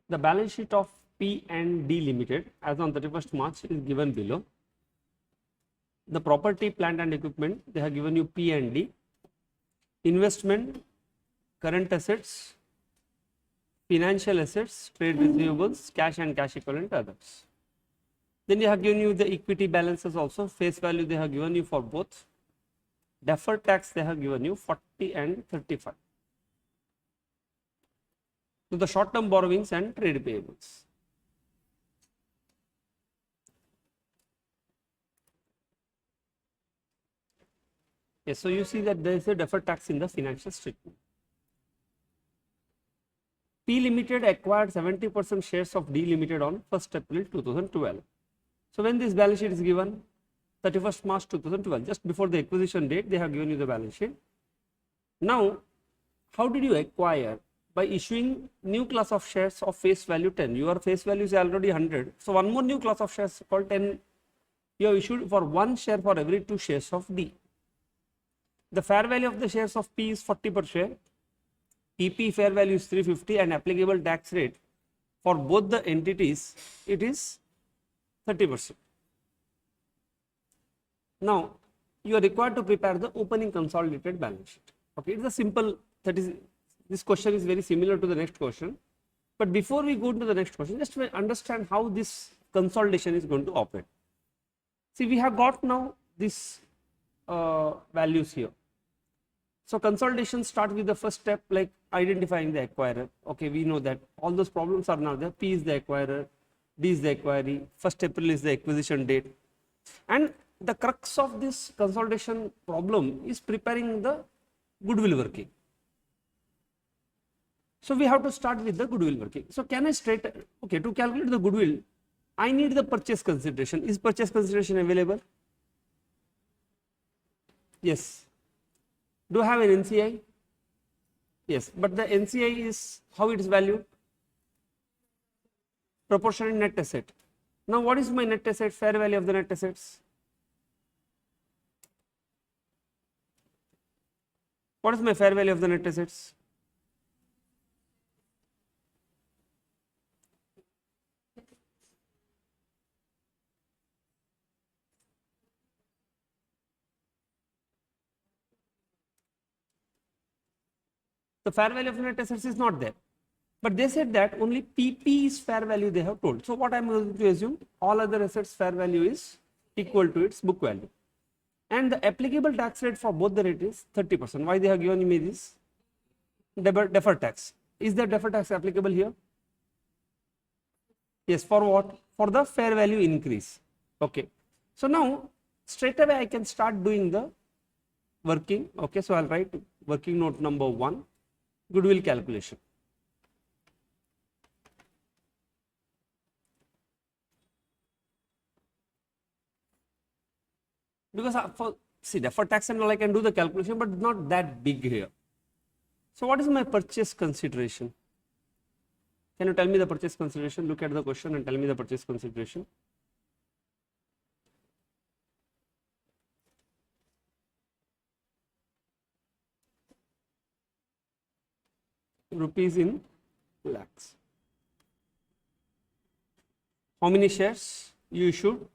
The balance sheet of P and D Limited as on 31st March is given below. The property, plant and equipment, they have given you P and D. Investment, current assets, financial assets, trade receivables, cash and cash equivalent, others. Then they have given you the equity balances also. Face value they have given you for both. Deferred tax they have given you 40 and 35. So the short term borrowings and trade payables. Yes, so you see that there is a deferred tax in the financial statement. P Limited acquired 70% shares of D Limited on 1st April 2012. So when this balance sheet is given, 31st March 2012, just before the acquisition date, they have given you the balance sheet. Now, how did you acquire? By issuing new class of shares of face value 10. Your face value is already 100. So one more new class of shares called 10 you have issued for 1 share for every 2 shares of D. The fair value of the shares of P is 40 per share. PP fair value is 350 and applicable tax rate for both the entities it is 30%. Now you are required to prepare the opening consolidated balance sheet. Okay, it's a simple, that is, this question is very similar to the next question. But before we go into the next question, just to understand how this consolidation is going to operate. See, we have got now this values here. So consolidation starts with the first step like identifying the acquirer. Okay, we know that all those problems are now there. P is the acquirer, D is the acquiree, 1st April is the acquisition date. And the crux of this consolidation problem is preparing the goodwill working. So we have to start with the goodwill working. So can I okay, to calculate the goodwill, I need the purchase consideration. Is purchase consideration available? Yes. Do I have an NCI? Yes, but the NCI is how it is valued? Proportionate net asset. Now what is my net asset, fair value of the net assets? What is my fair value of the net assets? The fair value of net assets is not there. But they said that only PP is fair value they have told. So what I am going to assume, all other assets fair value is equal to its book value. And the applicable tax rate for both the rate is 30%. Why they have given me this? Deferred tax. Is the deferred tax applicable here? Yes, for what? For the fair value increase. Okay. So now straight away I can start doing the working. Okay, so I'll write working note number 1, goodwill calculation. Because for see deferred tax and all I can do the calculation, but not that big here. So what is my purchase consideration? Can you tell me the purchase consideration? Look at the question and tell me the purchase consideration. Rupees in lakhs. How many shares you issued?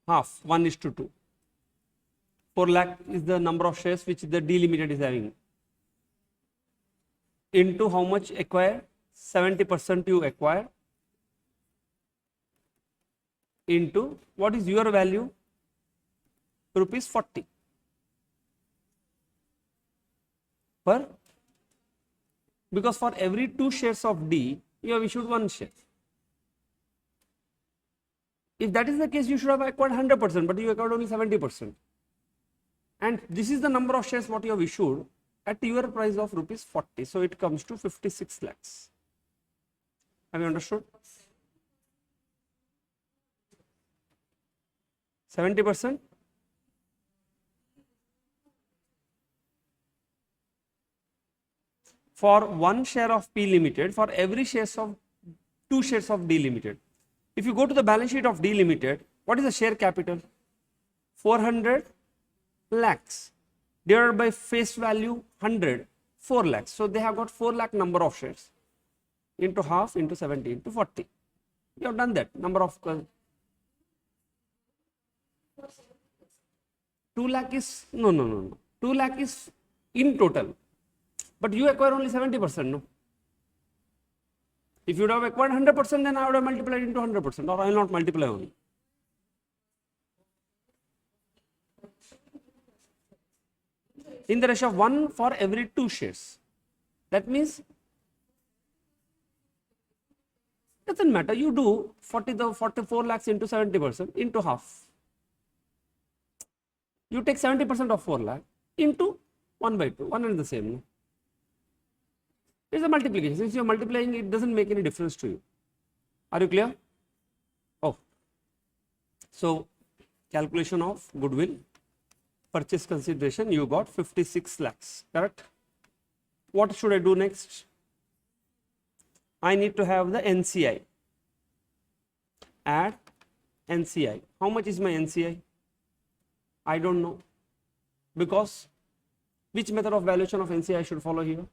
Half, 1:2. 4 lakh is the number of shares which the D Limited is having. Into how much acquired? 70% you acquire. Into what is your value? Rupees 40. Per, because for every 2 shares of D, you have issued 1 share. If that is the case, you should have acquired 100%, but you acquired only 70%. And this is the number of shares what you have issued at your price of rupees 40. So it comes to 56 lakhs. Have you understood? 70%? For 1 share of P Limited, for every shares of 2 shares of D Limited. If you go to the balance sheet of D Limited, what is the share capital? 400 lakhs divided by face value 100. 4 lakhs. So they have got 4 lakh number of shares into half into 70 into 40. You have done that number of 2 lakh is no. 2 lakh is in total, but you acquire only 70%. No. If you would have acquired 100%, then I would have multiplied into 100%, or I will not multiply only. In the ratio of 1 for every 2 shares. That means, doesn't matter, you do 44 lakhs into 70% into half. You take 70% of 4 lakh into 1 by 2, one and the same. No? It's a multiplication. Since you are multiplying, it doesn't make any difference to you. Are you clear? Oh. So, calculation of goodwill, purchase consideration, you got 56 lakhs, correct? What should I do next? I need to have the NCI. Add NCI. How much is my NCI? I don't know. Because which method of valuation of NCI I should follow here?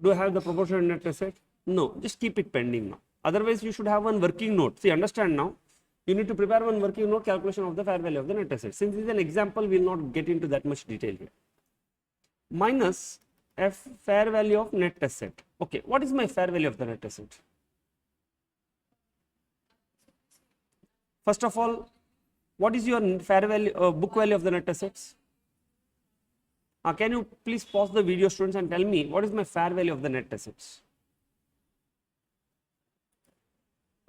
Do I have the proportionate net asset? No, just keep it pending now. Otherwise, you should have one working note. See, understand now. You need to prepare one working note calculation of the fair value of the net asset. Since this is an example, we will not get into that much detail here. Minus fair value of net asset. Okay, what is my fair value of the net asset? First of all, what is your fair value, book value of the net assets? Can you please pause the video, students, and tell me what is my fair value of the net assets?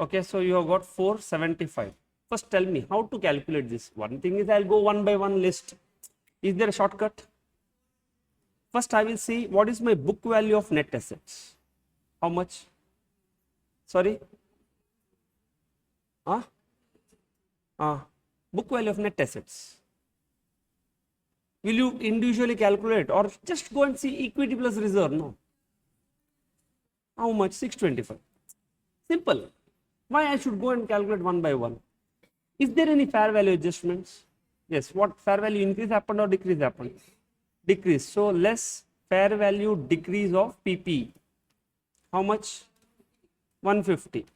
Okay, so you have got 475. First tell me how to calculate this. One thing is, I'll go one by one list. Is there a shortcut? First I will see what is my book value of net assets. How much? Sorry? Book value of net assets. Will you individually calculate or just go and see equity plus reserve? No. How much? 625. Simple. Why I should go and calculate one by one? Is there any fair value adjustments? Yes. What fair value increase happened or decrease happened? Decrease. So less fair value decrease of PP. How much? 150.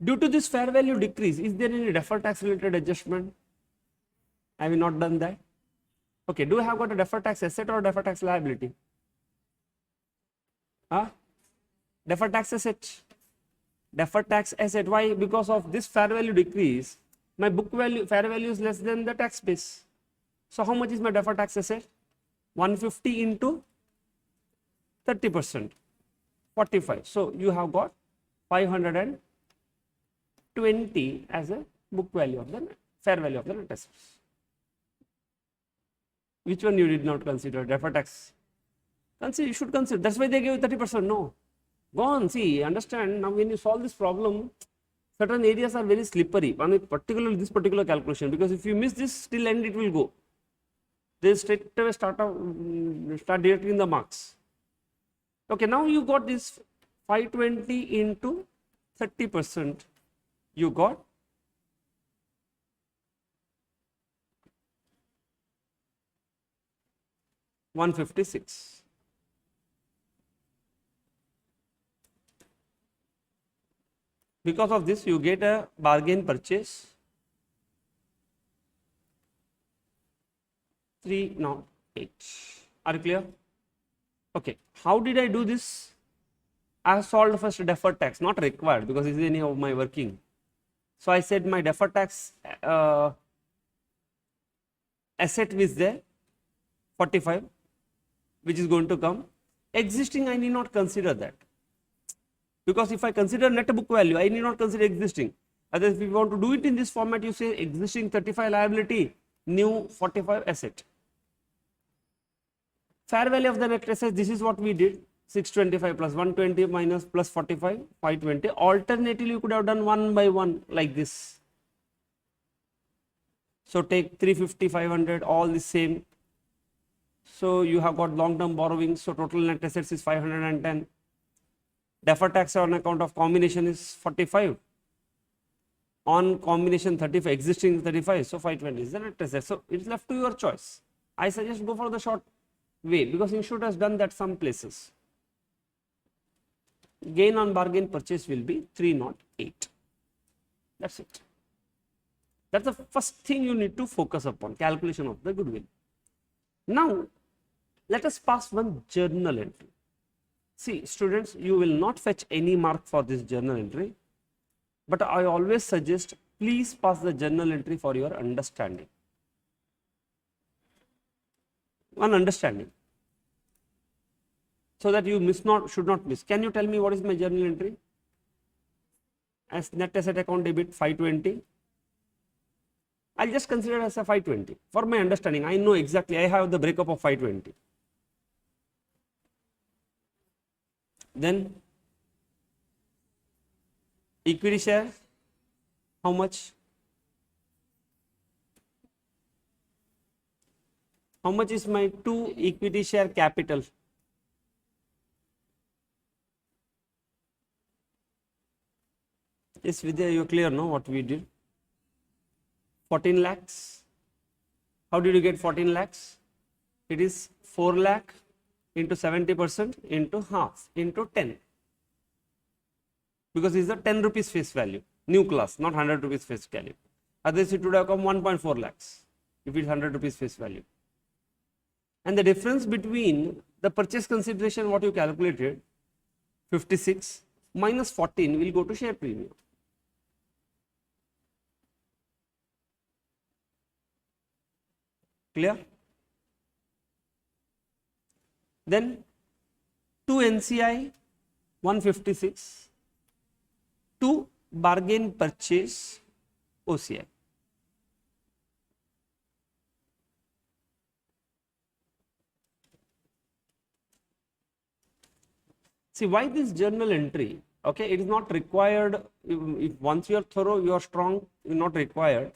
Due to this fair value decrease, is there any deferred tax related adjustment? Have you not done that? Okay, do I have got a deferred tax asset or deferred tax liability? Deferred tax asset. Deferred tax asset. Why? Because of this fair value decrease, my book value, fair value is less than the tax base. So how much is my deferred tax asset? 150 into 30%, 45. So you have got 520 as a book value of the fair value of the net assets. Which one you did not consider? Deferred tax. You should consider. That's why they gave you 30%. No. Go on, see, understand. Now when you solve this problem, certain areas are very slippery. Particularly this particular calculation, because if you miss this till end, it will go. They straight away start deducting the marks. Okay, now you got this 520 into 30%. You got 156. Because of this, you get a bargain purchase 308. Are you clear? Okay. How did I do this? I solved first deferred tax, not required because this is any of my working. So I said my deferred tax asset is there, 45, which is going to come. Existing, I need not consider that. Because if I consider net book value, I need not consider existing. Otherwise, if you want to do it in this format, you say existing 35 liability, new 45 asset. Fair value of the net asset, this is what we did. 625 plus 120 minus plus 45, 520. Alternatively, you could have done one by one like this. So take 350, 500, all the same. So you have got long-term borrowings. So total net assets is 510. Deferred tax on account of combination is 45. On combination 35, existing 35. So 520 is the net asset. So it's left to your choice. I suggest go for the short way, because institute has done that some places. Gain on bargain purchase will be 308. That's it. That's the first thing you need to focus upon, calculation of the goodwill. Now, let us pass one journal entry. See, students, you will not fetch any mark for this journal entry, but I always suggest please pass the journal entry for your understanding. One understanding, so that you should not miss. Can you tell me what is my journal entry? As net asset account debit 520. I'll just consider as a 520 for my understanding. I know exactly, I have the breakup of 520. Then equity share, how much? How much is my 2 equity share capital? Yes, Vidya, you are clear, no, what we did? 14 lakhs. How did you get 14 lakhs? It is 4 lakh into 70% into half into 10. Because it is a 10 rupees face value, new class, not 100 rupees face value. Otherwise, it would have come 1.4 lakhs if it is 100 rupees face value. And the difference between the purchase consideration, what you calculated, 56 minus 14 will go to share premium. Clear? Then 2 NCI 156, 2 bargain purchase OCI. See, why this journal entry? Okay, it is not required. If once you are thorough, you are strong, you are not required.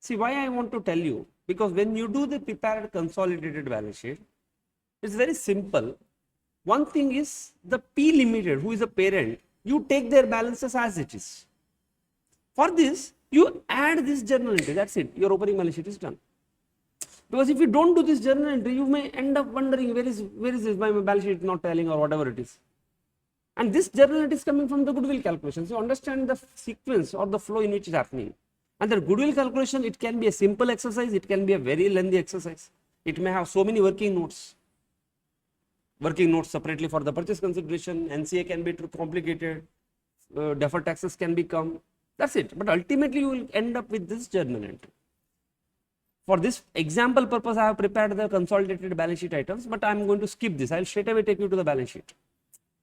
See, why I want to tell you, because when you do the prepared consolidated balance sheet, it's very simple. One thing is the P Limited, who is a parent, you take their balances as it is. For this, you add this journal entry, that's it, your opening balance sheet is done. Because if you don't do this journal entry, you may end up wondering where is this, my balance sheet is not telling or whatever it is. And this journal entry is coming from the goodwill calculation. So understand the sequence or the flow in which it is happening. And the goodwill calculation, it can be a simple exercise, it can be a very lengthy exercise. It may have so many working notes. Working notes separately for the purchase consideration, NCA can be too complicated, deferred taxes can become, that's it. But ultimately you will end up with this journal entry. For this example purpose, I have prepared the consolidated balance sheet items, but I am going to skip this. I will straight away take you to the balance sheet.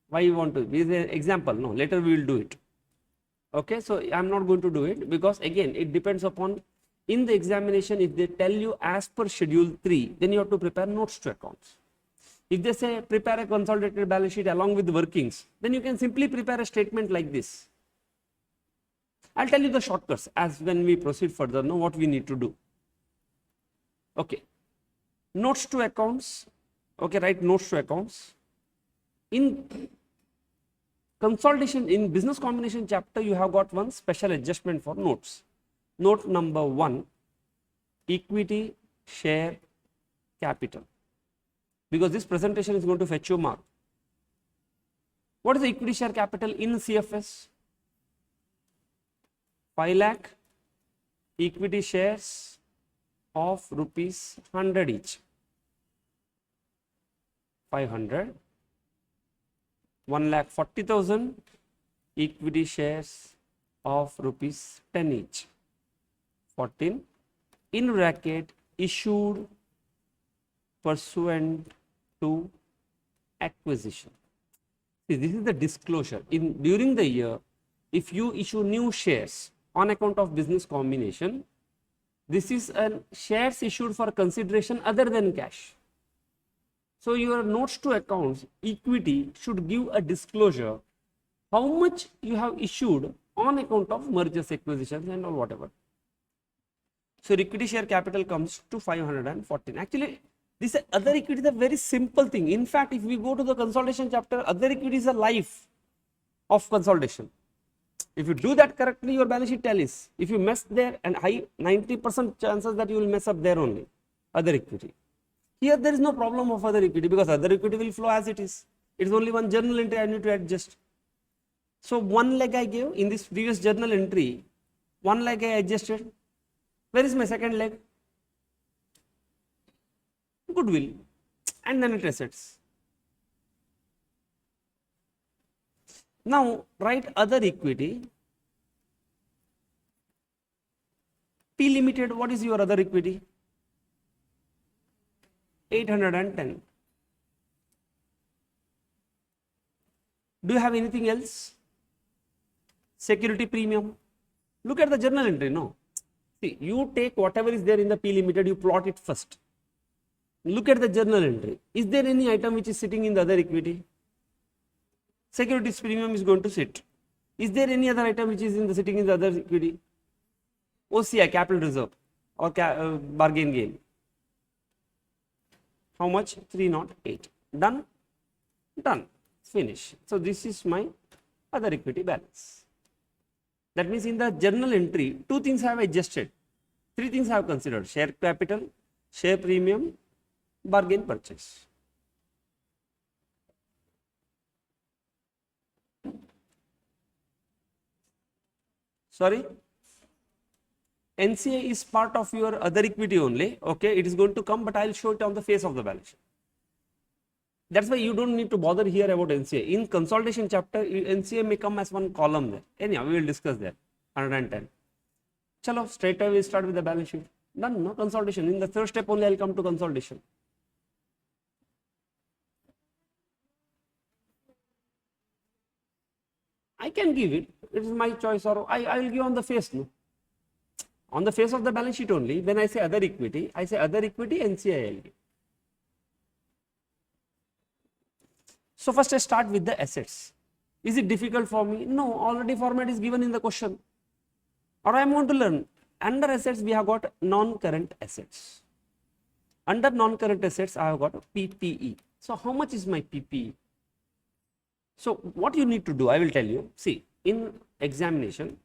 Why you want to? This is an example. No, later we will do it. Okay, so I am not going to do it because again, it depends upon in the examination. If they tell you as per schedule 3, then you have to prepare notes to accounts. If they say prepare a consolidated balance sheet along with the workings, then you can simply prepare a statement like this. I'll tell you the shortcuts as when we proceed further, know what we need to do. Okay, notes to accounts. Okay, write notes to accounts. In consolidation, in business combination chapter, you have got one special adjustment for notes. Note number 1, equity share capital. Because this presentation is going to fetch you mark. What is the equity share capital in CFS? 5 lakh equity shares of rupees 100 each. 500. 1,40,000 equity shares of rupees 10 each. 14 in bracket issued pursuant to acquisition. See, this is the disclosure. During the year, if you issue new shares on account of business combination, this is a shares issued for consideration other than cash. So your notes to accounts, equity should give a disclosure how much you have issued on account of mergers, acquisitions and all whatever. So equity share capital comes to 514. Actually, this other equity is a very simple thing. In fact, if we go to the consolidation chapter, other equity is a life of consolidation. If you do that correctly, your balance sheet tallies. If you mess there, and high 90% chances that you will mess up there only, other equity. Here there is no problem of other equity because other equity will flow as it is. It is only one journal entry I need to adjust. So one leg I gave in this previous journal entry, one leg I adjusted. Where is my second leg? Goodwill and then net assets. Now write other equity. P Limited, what is your other equity? 810. Do you have anything else? Security premium. Look at the journal entry, no? See, you take whatever is there in the P Limited, you plot it first. Look at the journal entry. Is there any item which is sitting in the other equity? Securities premium is going to sit. Is there any other item which is sitting in the other equity? OCI, capital reserve or bargain gain. How much? 308. Done? Done. Finish. So this is my other equity balance. That means in the journal entry, two things I have adjusted. Three things I have considered: share capital, share premium, bargain purchase. Sorry? NCA is part of your other equity only. Okay, it is going to come, but I will show it on the face of the balance sheet. That's why you don't need to bother here about NCA. In consolidation chapter, NCA may come as one column there. Anyhow, we will discuss that. 110. Chalo, straight away we start with the balance sheet. Done, no consolidation. In the third step only I will come to consolidation. I can give it. It is my choice, or I will give on the face. No. On the face of the balance sheet only, when I say other equity, NCA I will give. So first I start with the assets. Is it difficult for me? No, already format is given in the question. Or I am going to learn. Under assets we have got non-current assets. Under non-current assets I have got PPE. So how much is my PPE? So what you need to do, I will tell you. See, in examination,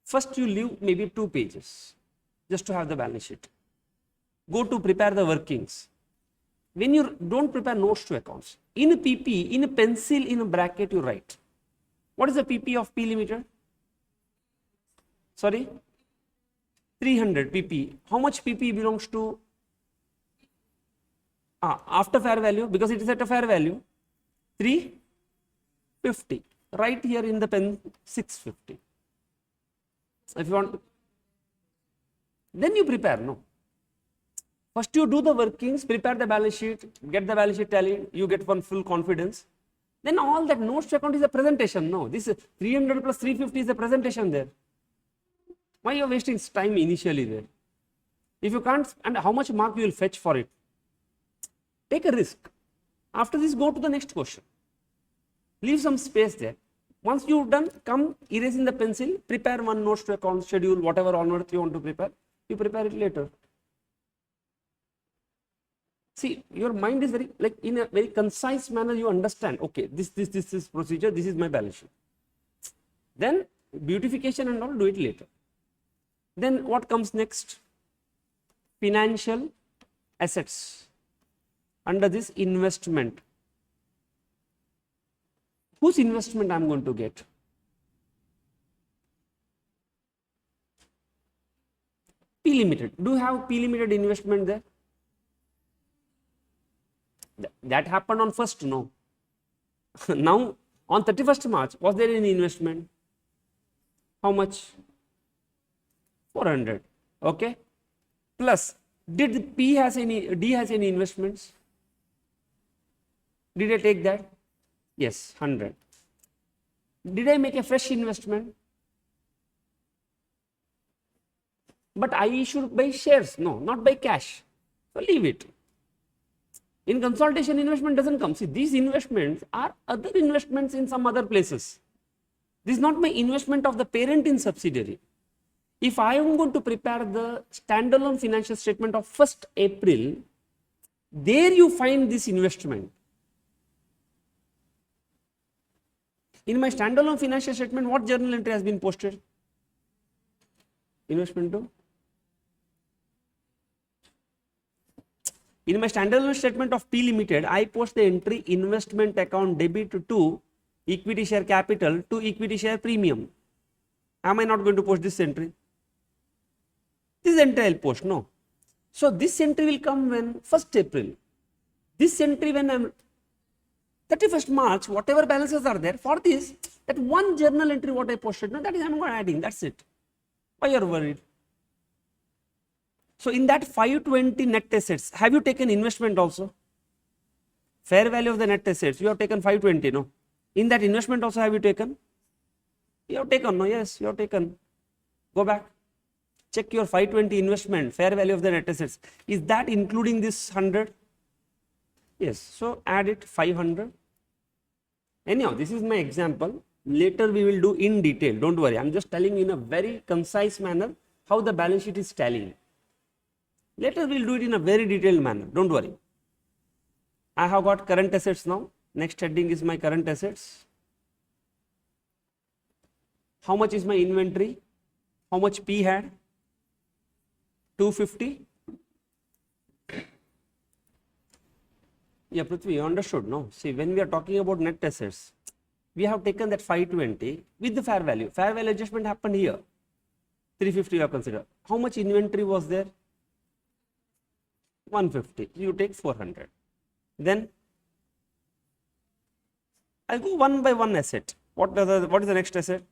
first you leave maybe 2 pages just to have the balance sheet. Go to prepare the workings. When you don't prepare notes to accounts, in a PP, in a pencil, in a bracket you write. What is the PP of P Limited? Sorry? 300 PP. How much PP belongs to? After fair value, because it is at a fair value. 350. Right here in the pen 650. If you want, then you prepare, no. First you do the workings, prepare the balance sheet, get the balance sheet tallied, you get one full confidence. Then all that notes to account is a presentation, no. This 300 plus 350 is a presentation there. Why you are wasting time initially there? If you can't, and how much mark you will fetch for it? Take a risk. After this, go to the next question. Leave some space there. Once you've done, come erase in the pencil, prepare one notes to account schedule, whatever on earth you want to prepare, you prepare it later. See, your mind is very, like in a very concise manner, you understand, okay, this is procedure, this is my balance sheet. Then beautification and all, do it later. Then what comes next? Financial assets. Under this, investment. Whose investment I am going to get? P Limited. Do you have P Limited investment there? That happened on 1st, no. Now, on 31st March, was there any investment? How much? 400. Okay. Plus, did D has any investments? Did I take that? Yes, 100. Did I make a fresh investment? But I issued by shares, no, not by cash. So leave it. In consolidation, investment doesn't come. See, these investments are other investments in some other places. This is not my investment of the parent in subsidiary. If I am going to prepare the standalone financial statement of 1st April, there you find this investment. In my standalone financial statement, what journal entry has been posted? Investment to? In my standalone statement of P Limited, I post the entry investment account debit to equity share capital to equity share premium. Am I not going to post this entry? This entry I'll post, no. So this entry will come when 1st April. This entry when I'm 31st March, whatever balances are there, for this, that one journal entry what I posted, no, that is I'm not adding, that's it. Why you are worried? So in that 520 net assets, have you taken investment also? Fair value of the net assets, you have taken 520, no? In that investment also have you taken? You have taken, no? Yes, you have taken. Go back. Check your 520 investment, fair value of the net assets. Is that including this 100? Yes, so add it 500. Anyhow, this is my example. Later we will do in detail. Don't worry. I'm just telling you in a very concise manner how the balance sheet is tallying. Later we'll do it in a very detailed manner. Don't worry. I have got current assets now. Next heading is my current assets. How much is my inventory? How much P had? 250. Yeah, Prithvi, you understood, no? See, when we are talking about net assets, we have taken that 520 with the fair value. Fair value adjustment happened here. 350 you have considered. How much inventory was there? 150. You take 400. Then I'll go one by one asset. What is the next asset?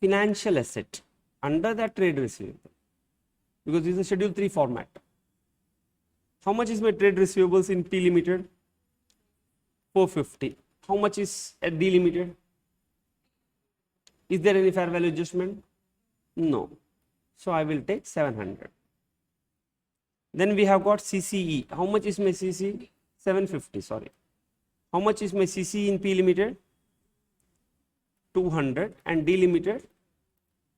Financial asset. Under that trade receivable. Because this is a schedule 3 format. How much is my trade receivables in P Limited? 450. How much is at D Limited? Is there any fair value adjustment? No. So I will take 700. Then we have got CCE. How much is my CCE? 750, sorry. How much is my CCE in P Limited? 200 and D Limited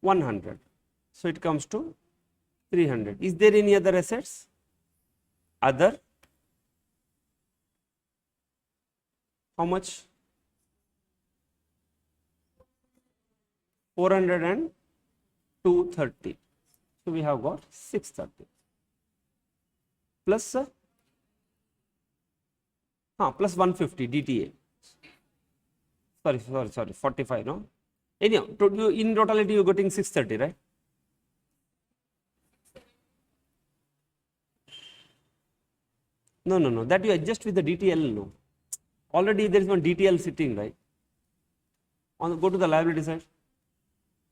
100. So it comes to 300. Is there any other assets? Other. How much? 400 and 230. So we have got 630. Plus plus 150 DTA. Sorry, 45, no? Anyhow, in totality you're getting 630, right? No, that you adjust with the DTL, no. Already there is one DTL sitting, right? Go to the liability side.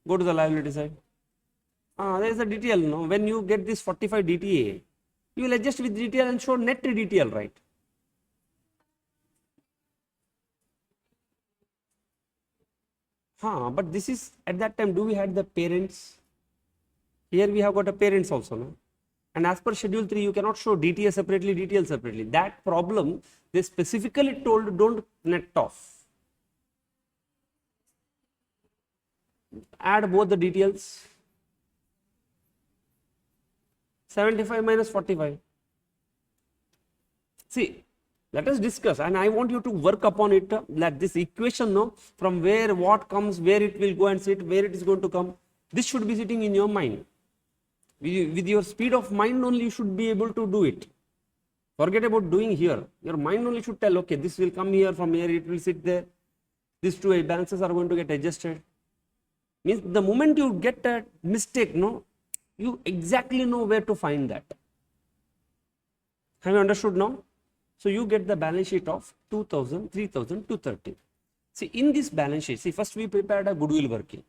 Go to the liability side. There is a DTL, no. When you get this 45 DTA, you will adjust with DTL and show net DTL, right? But this is at that time, do we had the parents? Here we have got a parents also, no? And as per schedule 3, you cannot show DTA separately, DTL separately. That problem, they specifically told don't net off. Add both the DTLs. 75 minus 45. See, let us discuss, and I want you to work upon it, that this equation, no, from where what comes, where it will go and sit, where it is going to come, this should be sitting in your mind. With your speed of mind only you should be able to do it. Forget about doing here. Your mind only should tell, okay, this will come here, from here it will sit there. These two balances are going to get adjusted. Means the moment you get a mistake, no, you exactly know where to find that. Have you understood now? So you get the balance sheet of 2000, 3000, 230. See, in this balance sheet, see, first we prepared a goodwill working.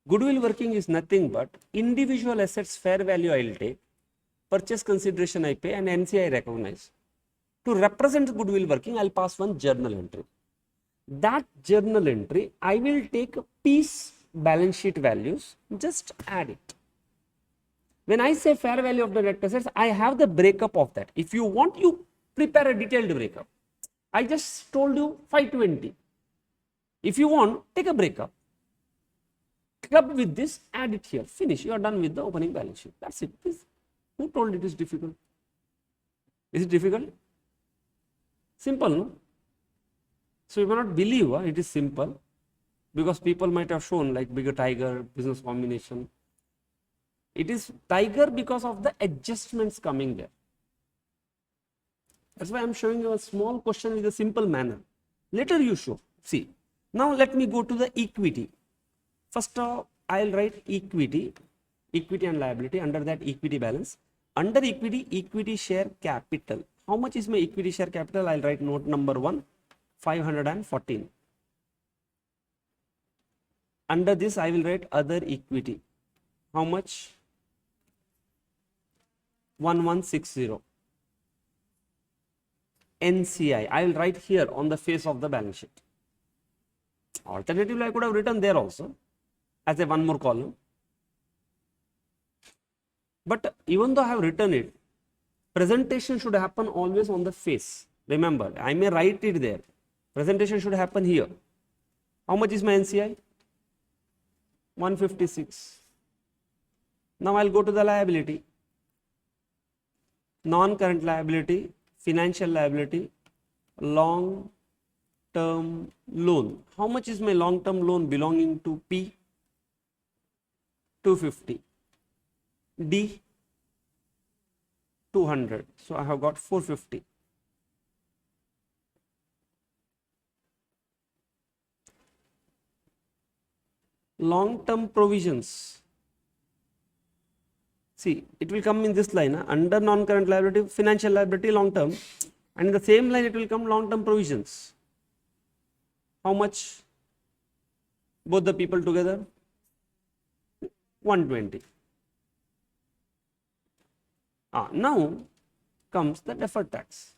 Goodwill working is nothing but individual assets fair value I will take, purchase consideration I pay, and NC I recognize. To represent goodwill working, I will pass one journal entry. That journal entry, I will take a piece balance sheet values, just add it. When I say fair value of the net assets, I have the breakup of that. If you want, you prepare a detailed breakup. I just told you 520. If you want, take a breakup. Club with this, add it here. Finish. You are done with the opening balance sheet. That's it. Please. Who told it is difficult? Is it difficult? Simple, no? So you cannot believe it is simple, because people might have shown like bigger tiger, business combination. It is tiger because of the adjustments coming there. That's why I'm showing you a small question with a simple manner. Later you show. See, now let me go to the equity. First I'll write equity, equity and liability. Under that, equity balance. Under equity, equity share capital. How much is my equity share capital? I'll write note number 1, 514. Under this, I will write other equity. How much? 1160. NCI, I will write here on the face of the balance sheet. Alternatively, I could have written there also as a one more column. But even though I have written it, presentation should happen always on the face. Remember, I may write it there. Presentation should happen here. How much is my NCI? 156. Now I'll go to the liability. Non-current liability, financial liability, long-term loan. How much is my long-term loan belonging to P? 250. D? 200. So I have got 450. Long-term provisions. See, it will come in this line, under non-current liability, financial liability, long-term, and in the same line it will come long-term provisions. How much? Both the people together? 120. Now comes the deferred tax.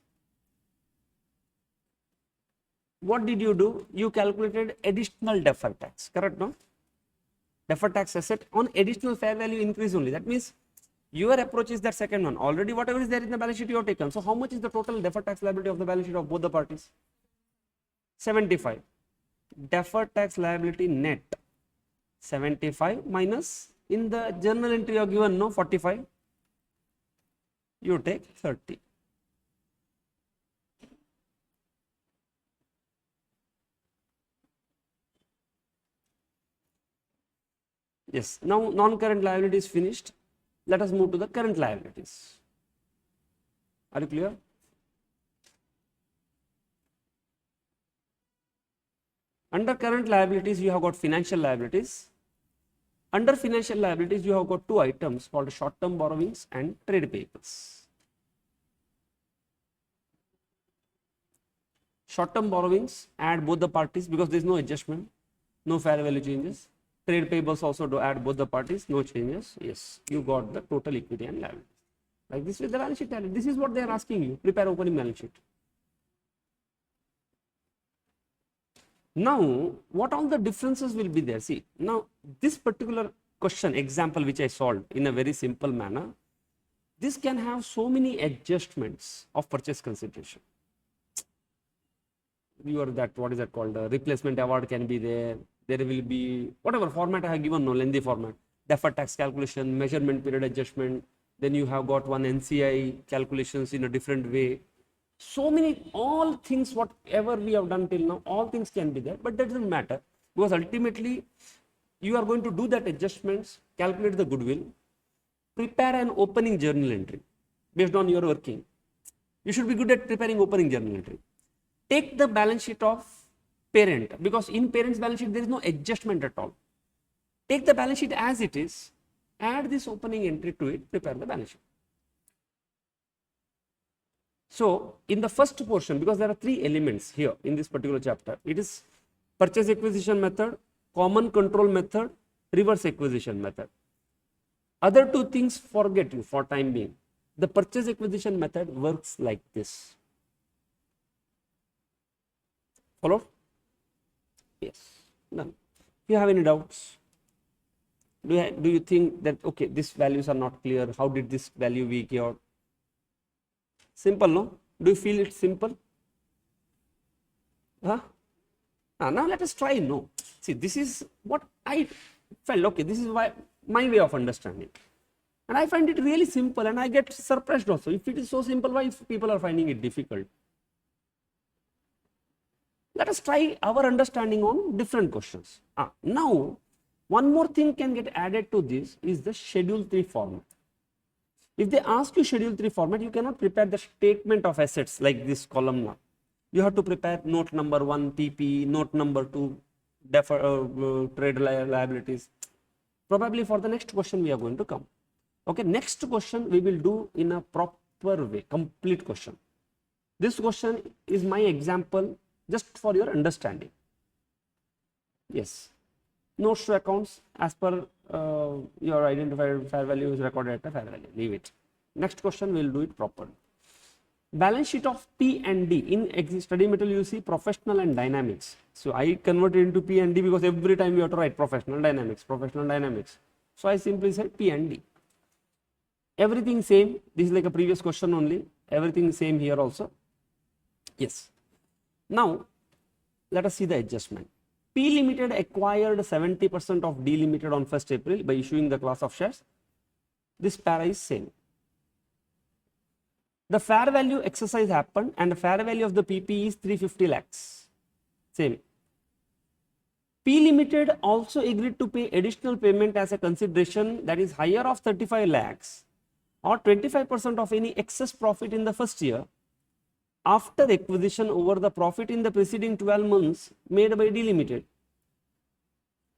What did you do? You calculated additional deferred tax, correct, no? Deferred tax asset on additional fair value increase only. That means your approach is that second one. Already whatever is there in the balance sheet you have taken. So how much is the total deferred tax liability of the balance sheet of both the parties? 75. Deferred tax liability net 75 minus, in the journal entry you have given, no, 45. You take 30. Yes, now non-current liability is finished. Let us move to the current liabilities. Are you clear? Under current liabilities, you have got financial liabilities. Under financial liabilities, you have got two items called short-term borrowings and trade payables. Short-term borrowings, add both the parties because there is no adjustment, no fair value changes. Trade payables also do add both the parties, no changes. Yes, you got the total equity and liability. Like this with the balance sheet. This is what they are asking you. Prepare opening balance sheet. Now, what all the differences will be there? See, now this particular question example which I solved in a very simple manner, this can have so many adjustments of purchase consideration. What is that called? Replacement award can be there. There will be whatever format I have given, no lengthy format. Deferred tax calculation, measurement period adjustment. Then you have got one NCI calculations in a different way. So many, all things, whatever we have done till now, all things can be there, but that doesn't matter because ultimately you are going to do that adjustments, calculate the goodwill, prepare an opening journal entry based on your working. You should be good at preparing opening journal entry. Take the balance sheet of parent because in parent's balance sheet there is no adjustment at all. Take the balance sheet as it is, add this opening entry to it, prepare the balance sheet. So, in the first portion, because there are three elements here in this particular chapter, it is purchase acquisition method, common control method, reverse acquisition method. Other two things forget you for time being. The purchase acquisition method works like this. Follow? Yes. Done. If you have any doubts, do you think that, okay, these values are not clear, how did this value be got? Simple, no? Do you feel it simple? Now let us try, no. See, this is what I felt, okay, this is my way of understanding. And I find it really simple and I get surprised also. If it is so simple, why people are finding it difficult? Let us try our understanding on different questions. Now, one more thing can get added to this is the Schedule 3 format. If they ask you Schedule 3 format, you cannot prepare the statement of assets like this columnar. You have to prepare note number 1, PP, note number 2, trade liabilities. Probably for the next question we are going to come. Okay, next question we will do in a proper way, complete question. This question is my example just for your understanding. Yes. Notes to accounts as per your identified fair value is recorded at a fair value. Leave it. Next question we will do it properly. Balance sheet of P and D. In study material you see professional and dynamics. So I convert it into P and D because every time you have to write professional dynamics, professional dynamics. So I simply said P and D. Everything same. This is like a previous question only. Everything same here also. Yes. Now let us see the adjustment. P Limited acquired 70% of D Limited on 1st April by issuing the class of shares. This para is same. The fair value exercise happened and the fair value of the PP is 350 lakhs. Same. P Limited also agreed to pay additional payment as a consideration that is higher of 35 lakhs or 25% of any excess profit in the first year after acquisition over the profit in the preceding 12 months made by D Limited.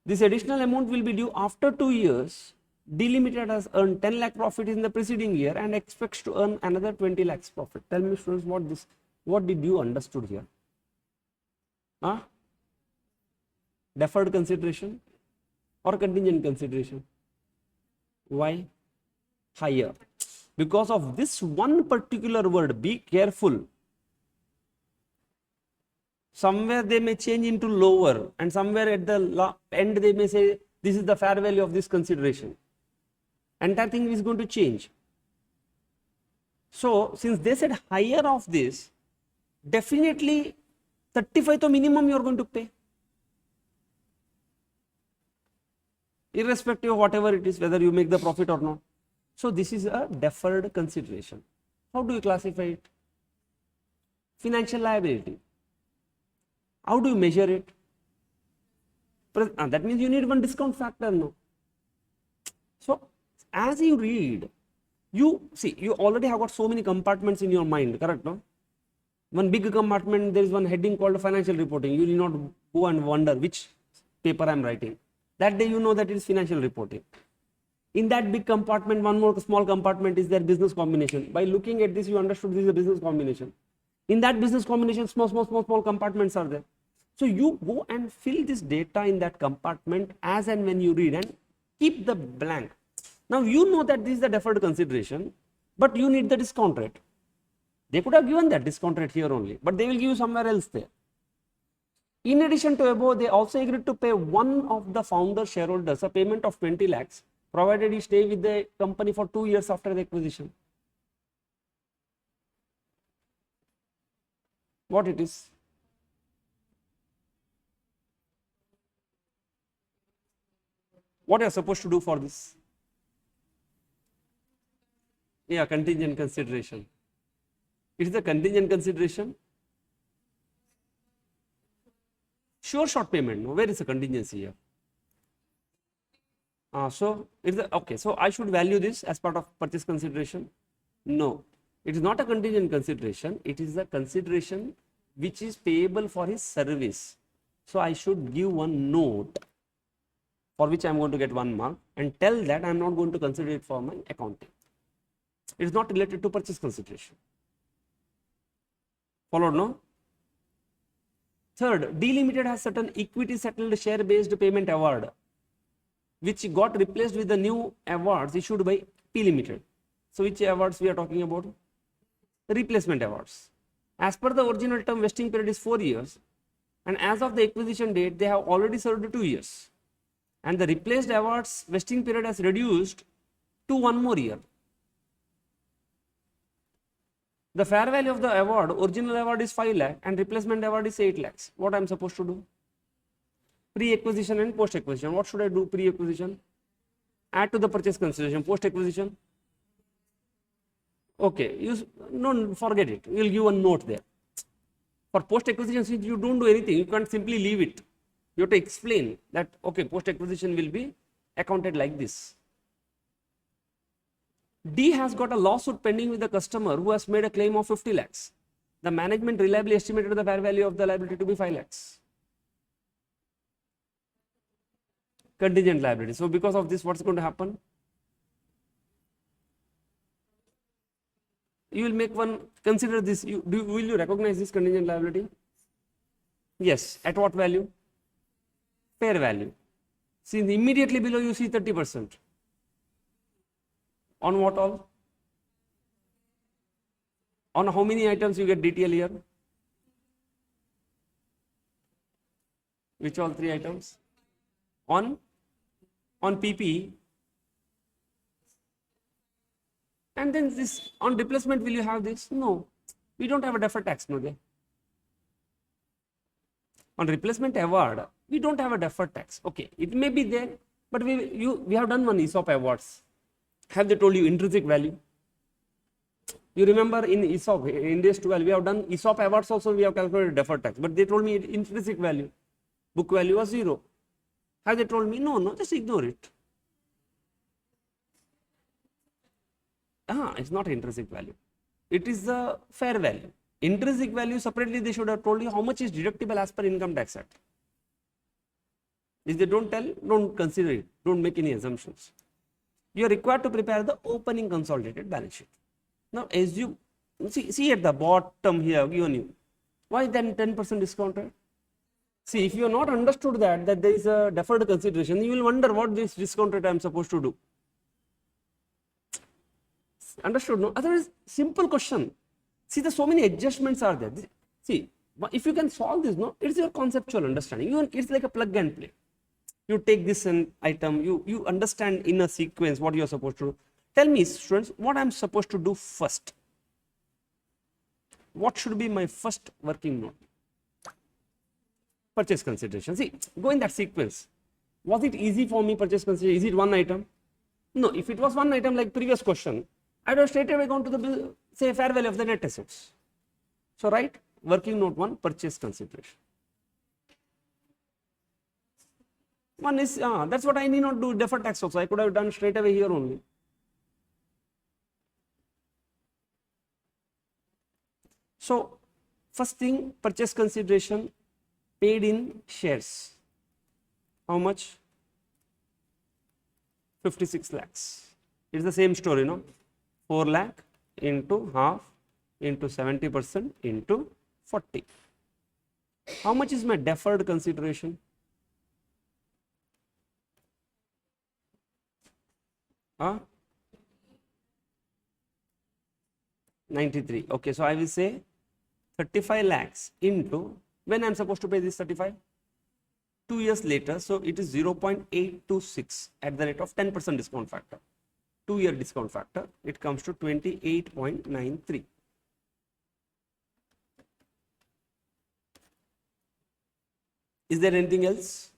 This additional amount will be due after 2 years. D Limited has earned 10 lakh profit in the preceding year and expects to earn another 20 lakhs profit. Tell me students, what did you understood here? Huh? Deferred consideration or contingent consideration? Why? Higher. Because of this one particular word, be careful. Somewhere they may change into lower and somewhere at the end they may say this is the fair value of this consideration. Entire thing is going to change. So since they said higher of this, definitely 35 to minimum you are going to pay. Irrespective of whatever it is, whether you make the profit or not. So this is a deferred consideration. How do you classify it? Financial liability. How do you measure it? That means you need one discount factor, no? So as you read, you see, you already have got so many compartments in your mind, correct, no? One big compartment, there is one heading called financial reporting. You need not go and wonder which paper I am writing. That day you know that it is financial reporting. In that big compartment, one more small compartment is their business combination. By looking at this, you understood this is a business combination. In that business combination, small compartments are there. So you go and fill this data in that compartment as and when you read and keep the blank. Now you know that this is the deferred consideration, but you need the discount rate. They could have given that discount rate here only, but they will give you somewhere else there. In addition to above, they also agreed to pay one of the founder shareholders a payment of 20 lakhs, provided he stay with the company for 2 years after the acquisition. What it is? What you are supposed to do for this? Yeah, contingent consideration. It is a contingent consideration. Sure short payment. No, where is the contingency here? So it's okay. So I should value this as part of purchase consideration. No, it is not a contingent consideration. It is a consideration which is payable for his service. So I should give one note for which I am going to get 1 mark and tell that I am not going to consider it for my accounting. It is not related to purchase consideration. Followed, no? Third, D Limited has certain equity settled share based payment award which got replaced with the new awards issued by P Limited. So which awards we are talking about? The replacement awards. As per the original term, vesting period is 4 years and as of the acquisition date they have already served 2 years. And the replaced awards vesting period has reduced to 1 more year. The fair value of the award, original award is 5 lakh and replacement award is 8 lakhs. What I am supposed to do? Pre-acquisition and post-acquisition. What should I do pre-acquisition? Add to the purchase consideration. Post-acquisition? Okay, no, forget it. You will give a note there. For post-acquisition, since you don't do anything, you can't simply leave it. You have to explain that, okay, post-acquisition will be accounted like this. D has got a lawsuit pending with the customer who has made a claim of 50 lakhs. The management reliably estimated the fair value of the liability to be 5 lakhs. Contingent liability. So because of this, what's going to happen? You will make one, consider this, will you recognize this contingent liability? Yes. At what value? Fair value. See, immediately below you see 30%. On what all? On how many items you get DTL here? Which all 3 items? On PP. And then this, on replacement, will you have this? No. We don't have a deferred tax, no there. On replacement award, we don't have a deferred tax. Okay, it may be there, but we have done one ESOP awards. Have they told you intrinsic value? You remember in ESOP, in this 12, we have done ESOP awards also, we have calculated deferred tax, but they told me intrinsic value. Book value was 0. Have they told me? No, just ignore it. It's not intrinsic value. It is the fair value. Intrinsic value separately, they should have told you how much is deductible as per Income Tax Act. If they don't tell, don't consider it. Don't make any assumptions. You are required to prepare the opening consolidated balance sheet. Now assume, see at the bottom here given you. Why then 10% discounted? See, if you have not understood that there is a deferred consideration, you will wonder what this discount rate I am supposed to do. Understood? No? Otherwise, simple question. See, the so many adjustments are there. See, if you can solve this, no, it's your conceptual understanding. It's like a plug and play. You take this item, you understand in a sequence what you are supposed to do. Tell me, students, what I am supposed to do first. What should be my first working note? Purchase consideration. See, go in that sequence. Was it easy for me, purchase consideration? Is it one item? No, if it was one item like previous question, I would have straight away gone to the, say, fair value of the net assets. So, write working note 1, purchase consideration. One is, that's what I need not do deferred tax also. I could have done straight away here only. So, first thing, purchase consideration paid in shares. How much? 56 lakhs. It's the same story, no? 4 lakh into half into 70% into 40. How much is my deferred consideration? Huh? 93. Okay, so I will say 35 lakhs into, when I am supposed to pay this 35? 2 years later, so it is 0.826 at the rate of 10% discount factor. 2-year discount factor, it comes to 28.93. Is there anything else?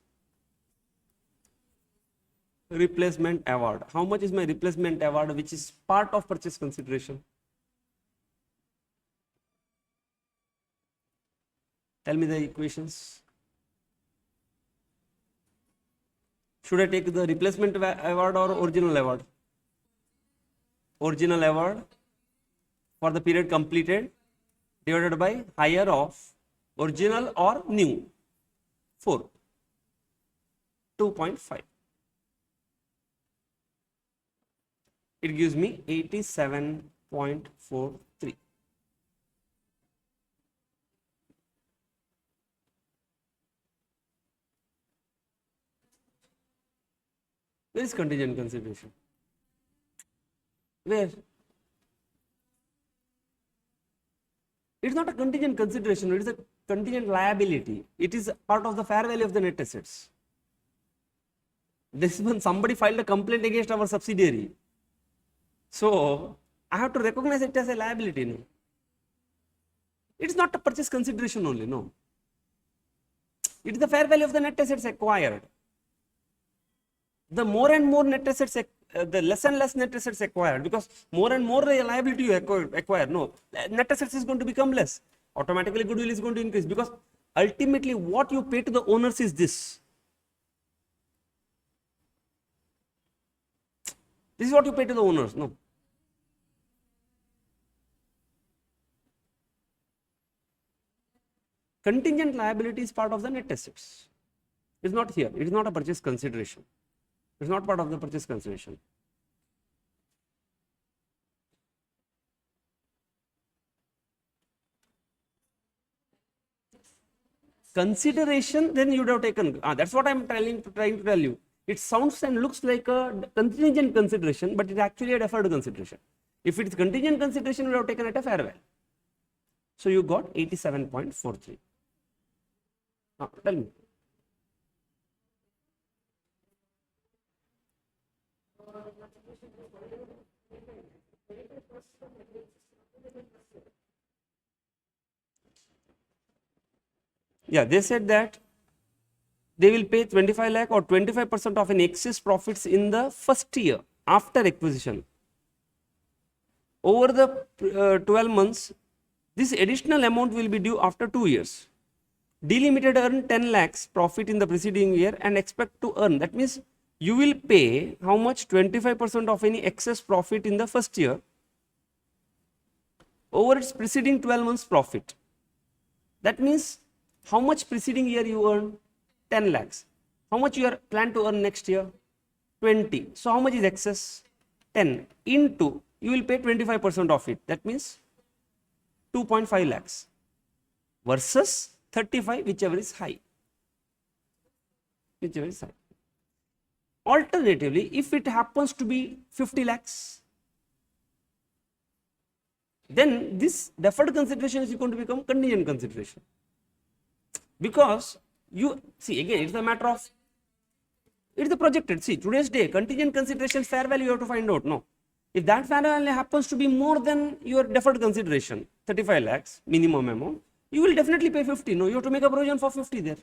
Replacement award. How much is my replacement award, which is part of purchase consideration? Tell me the equations. Should I take the replacement award or original award? Original award for the period completed divided by higher of original or new. 4. 2.5. It gives me 87.43. Where is contingent consideration? Where? It is not a contingent consideration, it is a contingent liability. It is part of the fair value of the net assets. This one, somebody filed a complaint against our subsidiary. So, I have to recognize it as a liability. No? It is not a purchase consideration only, no. It is the fair value of the net assets acquired. The more and more net assets, the less and less net assets acquired, because more and more liability you acquire, no, net assets is going to become less. Automatically goodwill is going to increase, because ultimately what you pay to the owners is this. This is what you pay to the owners, no. Contingent liability is part of the net assets. It's not here. It is not a purchase consideration. It's not part of the purchase consideration. Consideration, then you would have taken. That's what I'm trying to tell you. It sounds and looks like a contingent consideration, but it's actually a deferred consideration. If it's contingent consideration, you would have taken at a fair value. So you got 87.43. Tell me. Yeah, they said that they will pay 25 lakh or 25% of an excess profits in the first year after acquisition. Over the 12 months, this additional amount will be due after 2 years. D Limited earned 10 lakhs profit in the preceding year and expect to earn. That means you will pay how much? 25% of any excess profit in the first year over its preceding 12 months profit. That means how much preceding year you earn? 10 lakhs. How much you are planned to earn next year? 20. So how much is excess? 10 into, you will pay 25% of it. That means 2.5 lakhs versus 35, whichever is high. Whichever is high. Alternatively, if it happens to be 50 lakhs, then this deferred consideration is going to become contingent consideration. Because you see, again, it's a matter of, it's the projected. See, today's day, contingent consideration fair value you have to find out. No. If that fair value happens to be more than your deferred consideration, 35 lakhs minimum amount, you will definitely pay 50. No, you have to make a provision for 50 there.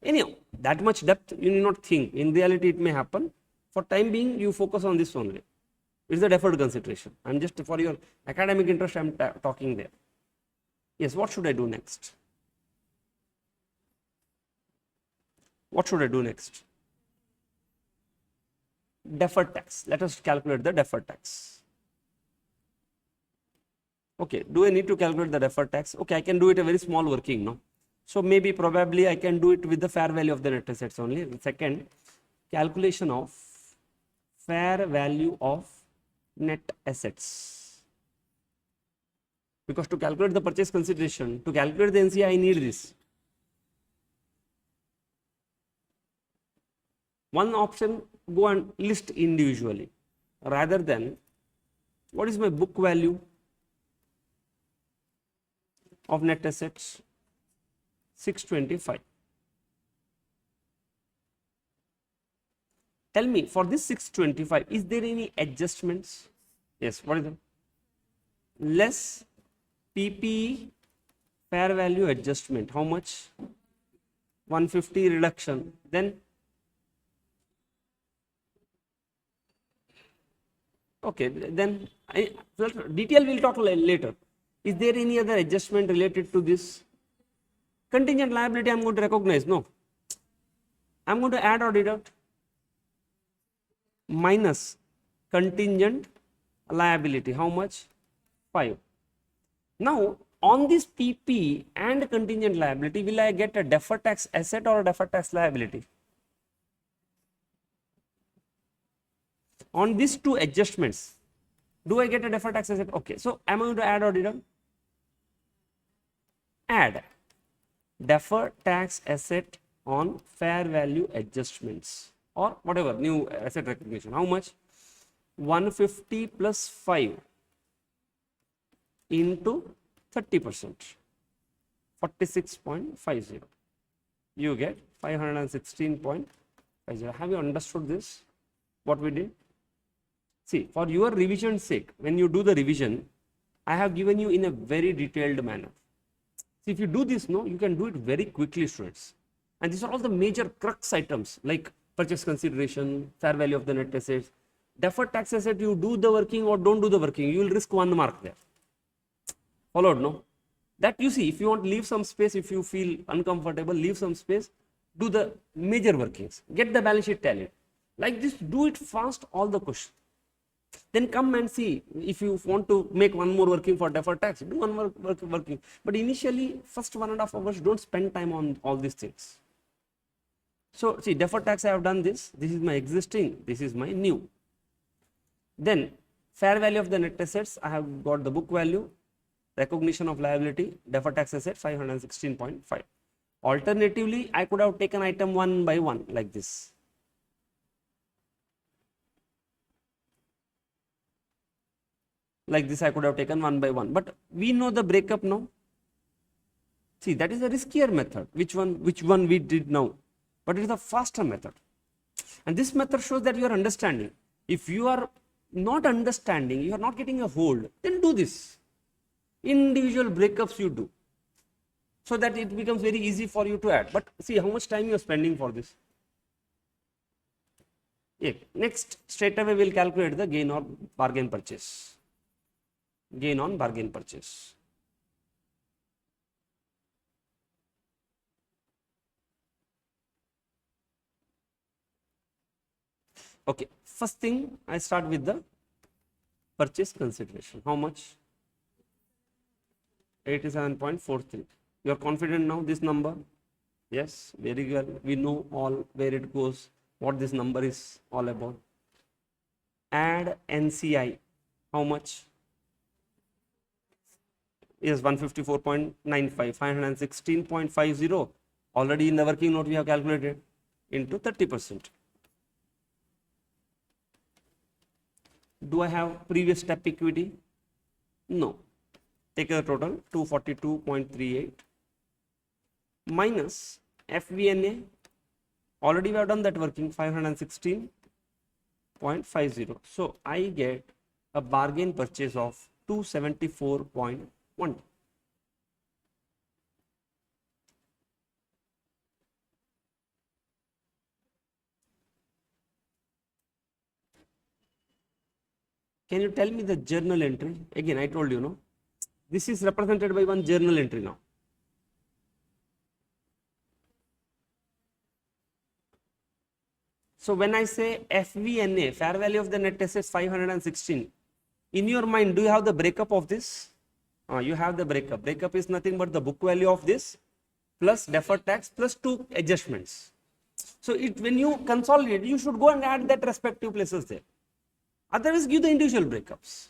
Anyhow, that much depth you need not think. In reality, it may happen. For time being, you focus on this only. It's the deferred consideration. I'm just, for your academic interest, I'm talking there. Yes, what should I do next? What should I do next? Deferred tax. Let us calculate the deferred tax. Okay, do I need to calculate the deferred tax? Okay, I can do it a very small working, no? So maybe probably I can do it with the fair value of the net assets only. The second, calculation of fair value of net assets. Because to calculate the purchase consideration, to calculate the NCI, I need this. One option, go and list individually rather than what is my book value of net assets? 625. Tell me, for this 625, is there any adjustments? Yes, what is that? Less PPE fair value adjustment. How much? 150 reduction. Then okay, then detail we'll talk later. Is there any other adjustment related to this? Contingent liability I'm going to recognize. No. I'm going to add or deduct. Minus contingent liability. How much? 5. Now, on this PP and contingent liability, will I get a deferred tax asset or a deferred tax liability? On these two adjustments, do I get a deferred tax asset? Okay, so am I going to add or deduct? Add deferred tax asset on fair value adjustments or whatever new asset recognition. How much? 150 plus 5 into 30%, 46.50. You get 516.50. Have you understood this? What we did? See, for your revision's sake, when you do the revision, I have given you in a very detailed manner. See, if you do this, no, you can do it very quickly, students. And these are all the major crux items like purchase consideration, fair value of the net assets, deferred tax asset. You do the working or don't do the working, you will risk 1 mark there. Followed, no? That you see, if you want to leave some space, if you feel uncomfortable, leave some space, do the major workings, get the balance sheet tallied. Like this, do it fast, all the questions. Then come and see, if you want to make one more working for deferred tax, do one more working. But initially, first 1.5 hours, don't spend time on all these things. So see, deferred tax, I have done this. This is my existing, this is my new. Then fair value of the net assets, I have got the book value, recognition of liability, deferred tax asset 516.5. Alternatively, I could have taken item one by one like this. Like this, I could have taken one by one, but we know the breakup now. See, that is a riskier method. Which one we did now, but it is a faster method. And this method shows that you are understanding. If you are not understanding, you are not getting a hold, then do this. Individual breakups you do, so that it becomes very easy for you to add. But see how much time you are spending for this. Yeah. Next, straight away we will calculate the gain or bargain purchase. Gain on bargain purchase. Okay, first thing I start with the purchase consideration. How much? 87.43. You are confident now this number? Yes, very well. We know all where it goes, what this number is all about. Add NCI. How much? Yes, 154.95, 516.50. Already in the working note we have calculated into 30%. Do I have previous step equity? No. Take the total 242.38 minus FVNA. Already we have done that working 516.50. So I get a bargain purchase of 274.1. Can you tell me the journal entry? Again, I told you, no? This is represented by one journal entry now. So when I say FVNA, fair value of the net assets 516, in your mind, do you have the breakup of this? You have the breakup. Breakup is nothing but the book value of this plus deferred tax plus two adjustments. So when you consolidate, you should go and add that respective places there. Otherwise, give the individual breakups.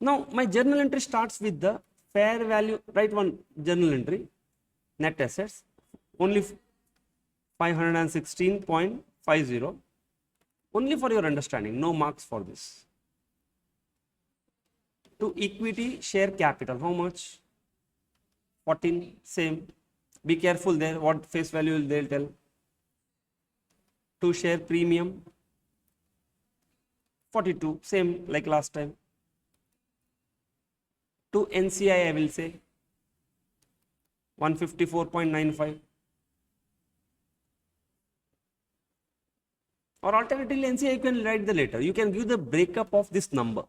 Now, my journal entry starts with the fair value. Write one journal entry, net assets, only 516.50. Only for your understanding, no marks for this. To equity share capital, how much? 14, same. Be careful there, what face value they'll tell. To share premium, 42, same like last time. To NCI, I will say 154.95. Or alternatively, NCI you can write the later. You can give the breakup of this number.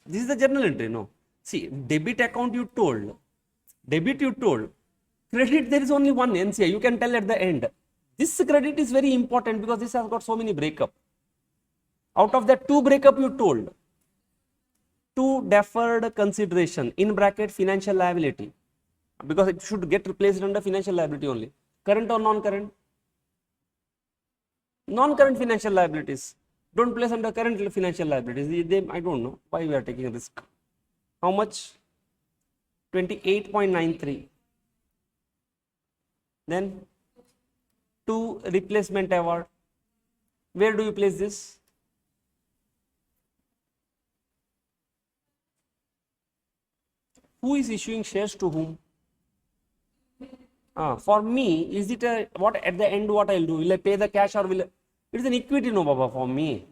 This is the journal entry, no? See, debit account you told, credit there is only one NCI, you can tell at the end. This credit is very important because this has got so many breakup. Out of that, two breakup you told. Two deferred consideration, in bracket financial liability, because it should get replaced under financial liability only. Current or non-current? Non-current financial liabilities. Don't place under current financial liabilities. I don't know why we are taking risk. How much? 28.93. Then to replacement award. Where do you place this? Who is issuing shares to whom? For me, is it a what at the end? What I'll do? Will I pay the cash or will I, it is an equity, no, Baba, for me.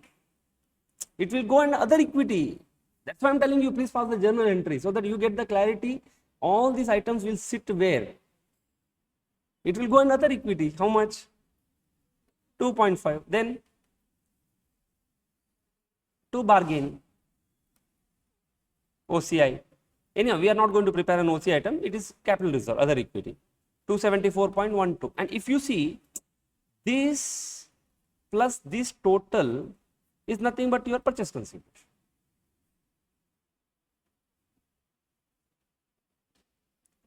It will go in other equity. That's why I'm telling you, please pass the journal entry so that you get the clarity. All these items will sit where? It will go in other equity. How much? 2.5. Then to bargain, OCI. Anyhow, we are not going to prepare an OCI item. It is capital reserve, other equity. 274.12. And if you see, This plus this total is nothing but your purchase consideration.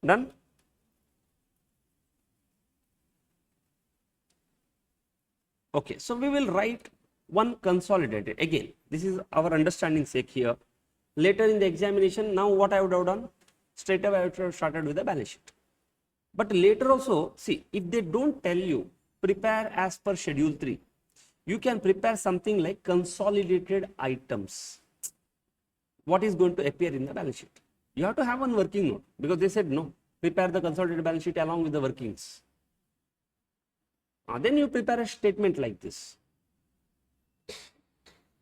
Done? Okay, so we will write one consolidated. Again, this is our understanding sake here. Later in the examination, now what I would have done? Straight away I would have started with the balance sheet. But later also, see, if they don't tell you, prepare as per schedule 3, you can prepare something like consolidated items. What is going to appear in the balance sheet? You have to have one working note, because they said no, prepare the consolidated balance sheet along with the workings. Then you prepare a statement like this.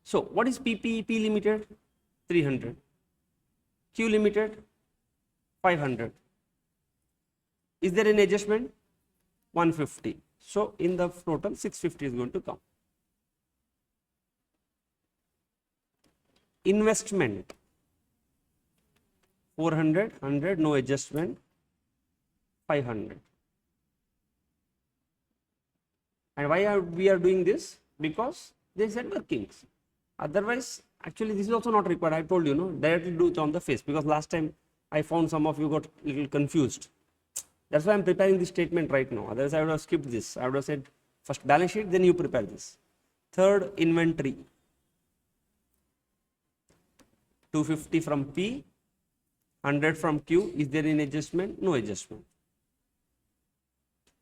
So what is PP Limited? 300. Q Limited? 500. Is there an adjustment? 150. So in the total 650 is going to come. Investment 400, 100, no adjustment, 500. And why we are doing this? Because they said workings. Otherwise, actually this is also not required. I told you, no, directly do it on the face, because last time I found some of you got a little confused. That's why I am preparing this statement right now. Otherwise I would have skipped this. I would have said first balance sheet, then you prepare this. Third, inventory. 250 from P, 100 from Q. Is there any adjustment? No adjustment.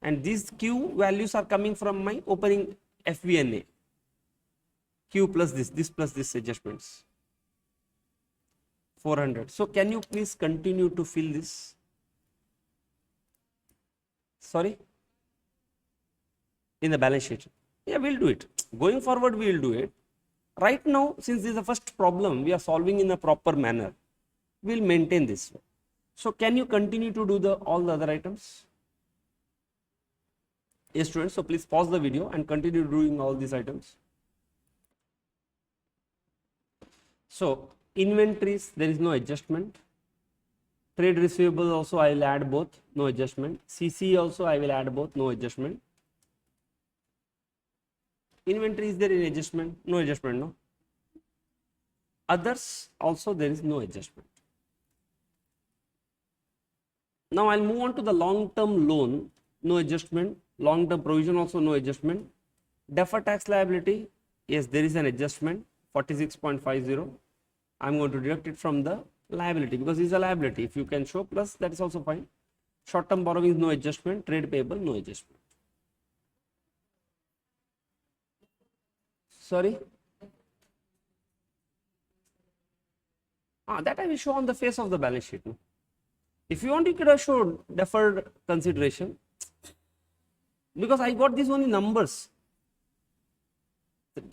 And these Q values are coming from my opening FVNA. Q plus this plus this adjustments. 400. So can you please continue to fill this? Sorry? In the balance sheet. Yeah, we'll do it. Going forward, we will do it. Right now, since this is the first problem we are solving in a proper manner, we'll maintain this. So can you continue to do all the other items? Yes, students, so please pause the video and continue doing all these items. So inventories, there is no adjustment. Trade receivables also I will add both, no adjustment. CC also I will add both, no adjustment. Inventory, is there any adjustment? No adjustment, no. Others also there is no adjustment. Now I'll move on to the long-term loan, no adjustment. Long-term provision also no adjustment. Deferred tax liability, yes, there is an adjustment, 46.50. I'm going to deduct it from the liability because it's a liability. If you can show plus, that is also fine. Short-term borrowings, no adjustment. Trade payable, no adjustment. Sorry? That I will show on the face of the balance sheet. No? If you want, you could have shown deferred consideration. Because I got these only numbers.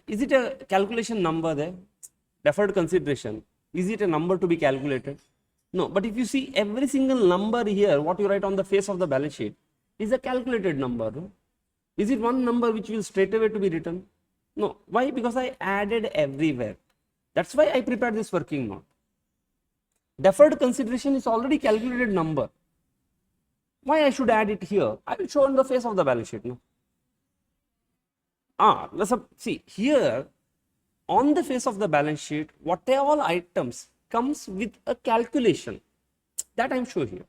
Is it a calculation number there? Deferred consideration. Is it a number to be calculated? No, but if you see every single number here, what you write on the face of the balance sheet is a calculated number. No? Is it one number which will straight away to be written? No. Why? Because I added everywhere. That's why I prepared this working note. Deferred consideration is already calculated number. Why I should add it here? I will show on the face of the balance sheet. No? See here on the face of the balance sheet, what are all items comes with a calculation. That I am sure here.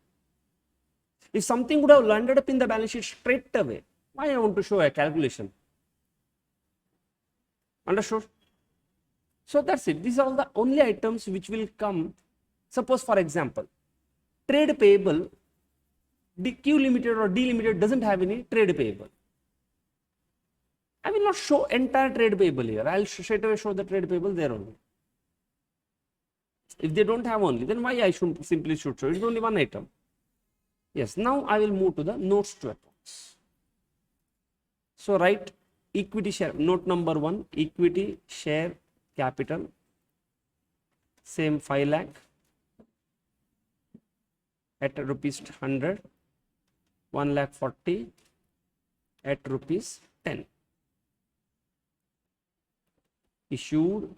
If something would have landed up in the balance sheet straight away, why I want to show a calculation? Understood? So that's it. These are all the only items which will come. Suppose for example, trade payable, Q limited or D limited doesn't have any trade payable. I will not show entire trade payable here. I will straight away show the trade payable there only. If they don't have only, then why I should simply show? It's only one item. Yes, now I will move to the notes to accounts. So write equity share, note number 1, equity share capital, same 5 lakh at rupees 100, 1 lakh 40 at rupees 10. Issued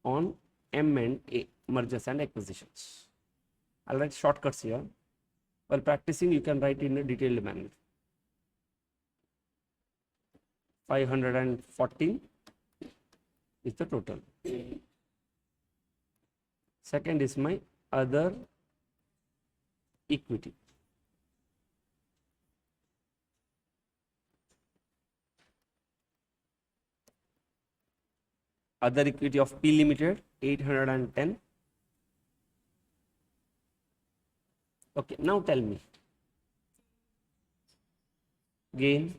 on M&A, mergers and acquisitions. I'll write shortcuts here. While practicing, you can write in a detailed manner. 514 is the total. Second is my other equity. Other equity of P Limited 810. Okay, now tell me. Gain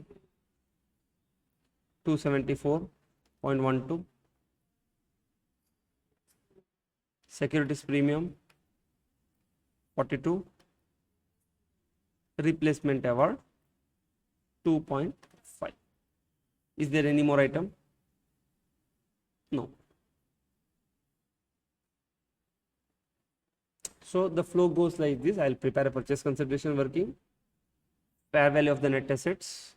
274.12. Securities premium 42. Replacement award 2.5. Is there any more item? No. So the flow goes like this. I'll prepare a purchase consideration working, fair value of the net assets,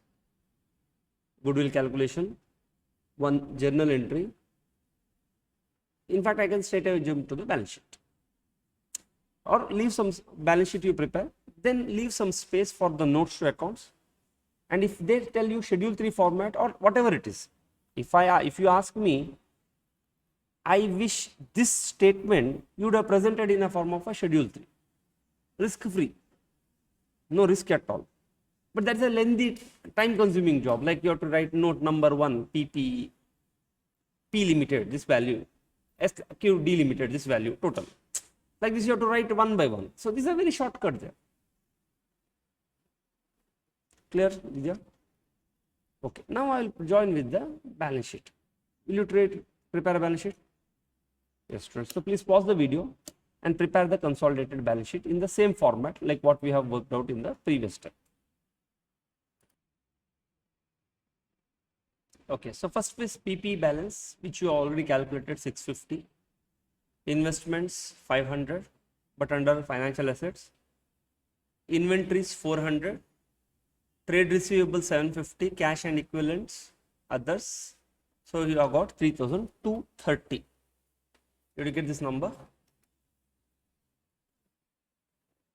goodwill calculation, one journal entry. In fact, I can straight away jump to the balance sheet, or leave some balance sheet you prepare, then leave some space for the notes to accounts. And if they tell you schedule 3 format or whatever it is, if you ask me, I wish this statement you would have presented in a form of a schedule 3, risk free, no risk at all. But that's a lengthy, time consuming job. Like you have to write note number 1, PP, P Limited, this value, SQD Limited, this value, total. Like this you have to write one by one. So this is a very shortcut there. Clear, Vidya? Okay, now I will join with the balance sheet. Will you prepare a balance sheet? Yes, students. So please pause the video and prepare the consolidated balance sheet in the same format like what we have worked out in the previous step. Okay, so first is PP balance, which you already calculated 650. Investments 500, but under financial assets. Inventories 400. Trade receivables 750. Cash and equivalents, others. So you have got 3,230. Did you get this number?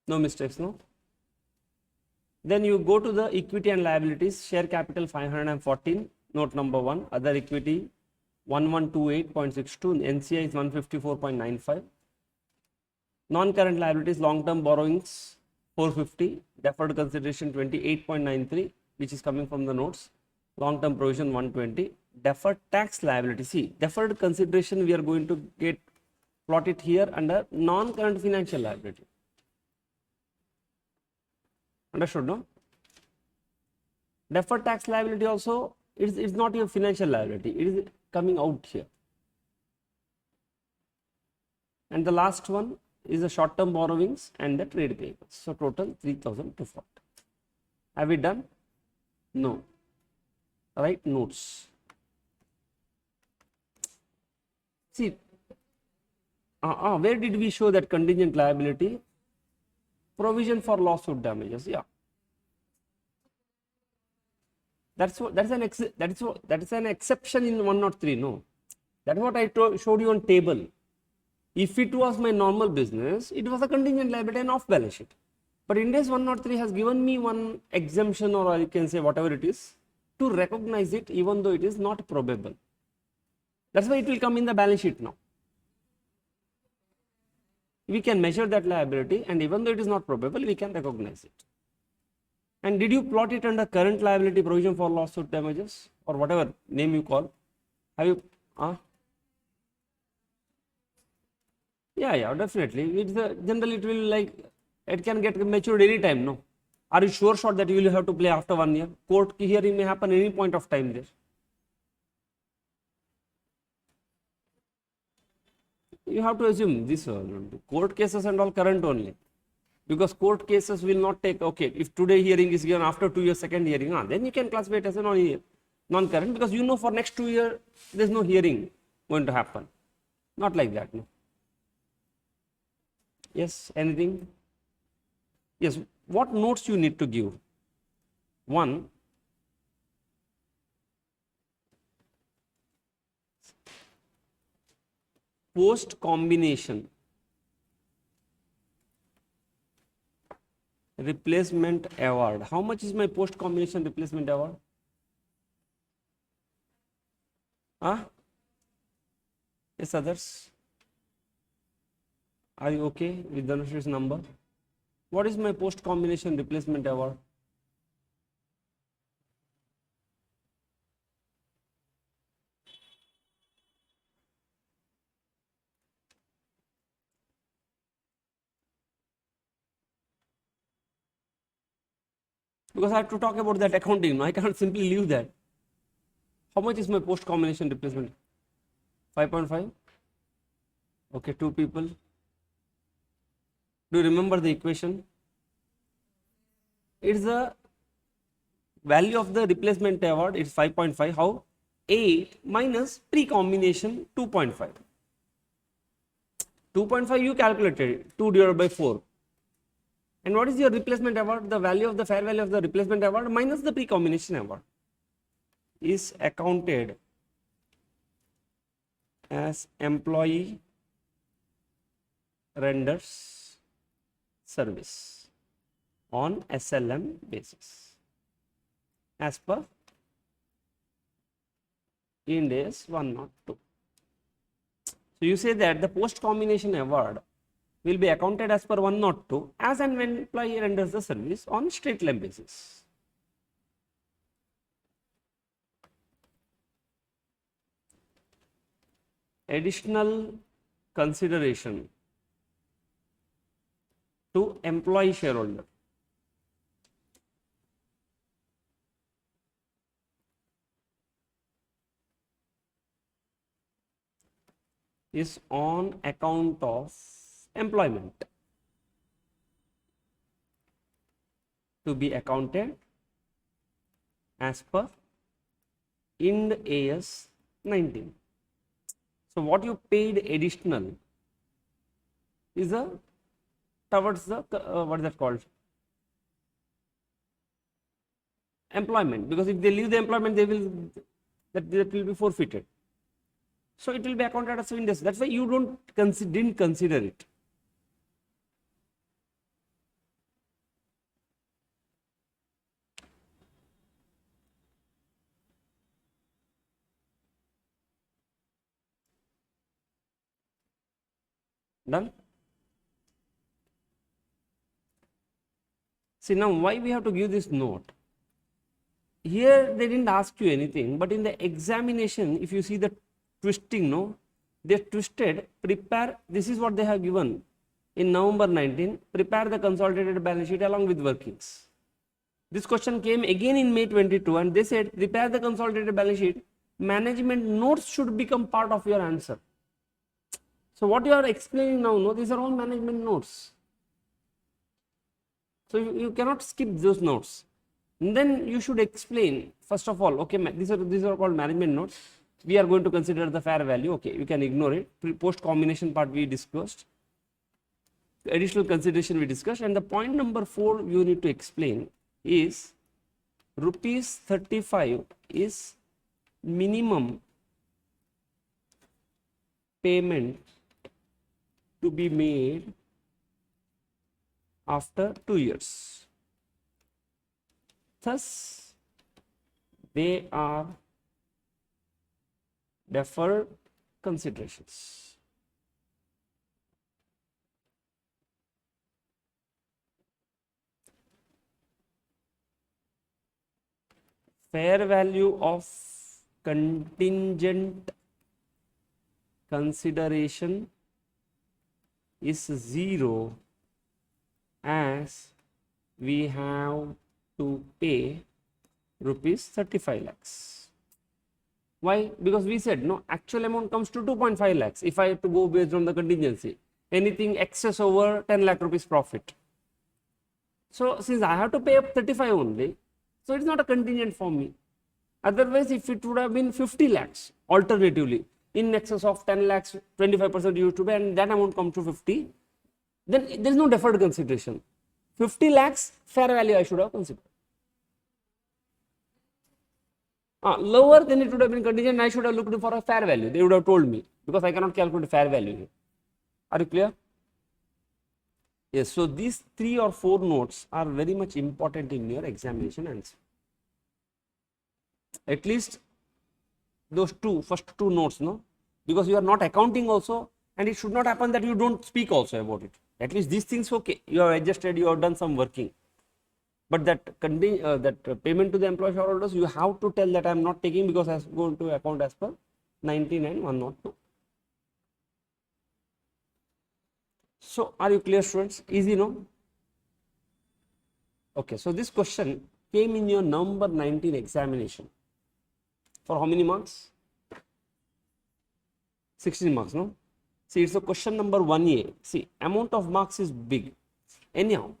No mistakes, no? Then you go to the equity and liabilities, share capital 514, note number 1, other equity 1128.62, NCI is 154.95, non-current liabilities, long-term borrowings 450, deferred consideration 28.93, which is coming from the notes, long-term provision 120, deferred tax liability. See, deferred consideration we are going to plot it here under non-current financial liability. Understood, no? Deferred tax liability also, it's not your financial liability, it is coming out here. And the last one is the short-term borrowings and the trade payables. So total 3,240. Have we done? No. Right, notes. See, where did we show that contingent liability? Provision for lawsuit damages. Yeah. That's an exception in 103. No, that's what I showed you on table. If it was my normal business, it was a contingent liability and off balance sheet. But Ind AS 103 has given me one exemption, or I can say whatever it is, to recognize it even though it is not probable. That's why it will come in the balance sheet now. We can measure that liability, and even though it is not probable, we can recognize it. And did you plot it under current liability, provision for lawsuit damages, or whatever name you call? Have you? Yeah, definitely. It's generally it will it can get matured any time. No, are you sure that you will have to play after 1 year? Court hearing may happen any point of time there. You have to assume this court cases and all current only, because court cases will not take, okay, if today hearing is given after 2 years, second hearing, then you can classify it as a non-current, because you know for next 2 years there is no hearing going to happen. Not like that, no. Yes, anything? Yes, what notes you need to give? 1, post combination replacement award. How much is my post combination replacement award? Huh? Yes, others. Are you okay with Dhanush's number? What is my post combination replacement award? Because I have to talk about that accounting. No, I cannot simply leave that. How much is my post combination replacement? 5.5. Okay, 2 people. Do you remember the equation? It's the value of the replacement award is 5.5. How? 8 minus pre-combination 2.5. 2.5 you calculated, 2 divided by 4. And what is your replacement award? The value of the fair value of the replacement award minus the pre-combination award is accounted as employee renders service on SLM basis as per Ind AS 102. So you say that the post combination award will be accounted as per 102 as and when employee renders the service on straight line basis. Additional consideration to employee shareholder. Is on account of employment to be accounted as per Ind AS 19. So what you paid additional is a towards the what is that called, employment, because if they leave the employment they will that will be forfeited. So it will be accounted as Ind AS. That's why you didn't consider it. Done? See, now why we have to give this note? Here they didn't ask you anything, but in the examination, if you see the twisting, no, they twisted, prepare, this is what they have given in November 19, prepare the consolidated balance sheet along with workings. This question came again in May 22 and they said, prepare the consolidated balance sheet, management notes should become part of your answer. So what you are explaining now, no, these are all management notes. So you cannot skip those notes. And then you should explain, first of all, okay, these are called management notes. We are going to consider the fair value. Okay, you can ignore it. Post combination part we discussed. Additional consideration we discussed. And the point number 4 you need to explain is rupees 35 is minimum payment to be made after 2 years. Thus, they are deferred considerations. Fair value of contingent consideration is 0 as we have to pay rupees 35 lakhs. Why? Because we said no, actual amount comes to 2.5 lakhs if I have to go based on the contingency. Anything excess over 10 lakh rupees profit. So since I have to pay up 35 only, so it's not a contingent for me. Otherwise, if it would have been 50 lakhs, alternatively, in excess of 10 lakhs, 25% used to pay, and that amount comes to 50, then there is no deferred consideration. 50 lakhs fair value I should have considered. Lower, then it would have been contingent. I should have looked for a fair value. They would have told me, because I cannot calculate fair value here. Are you clear? Yes. So these 3 or 4 notes are very much important in your examination answer. At least those first two notes, no, because you are not accounting also, and it should not happen that you don't speak also about it. At least these things, okay, you have adjusted, you have done some working, but that payment to the employee shareholders, you have to tell that I am not taking because I am going to account as per 99(102). So are you clear, students? Easy, no? Okay, so this question came in your number 19 examination. For how many marks? 16 marks, no? See, it's a question number 1A. See, amount of marks is big. Anyhow,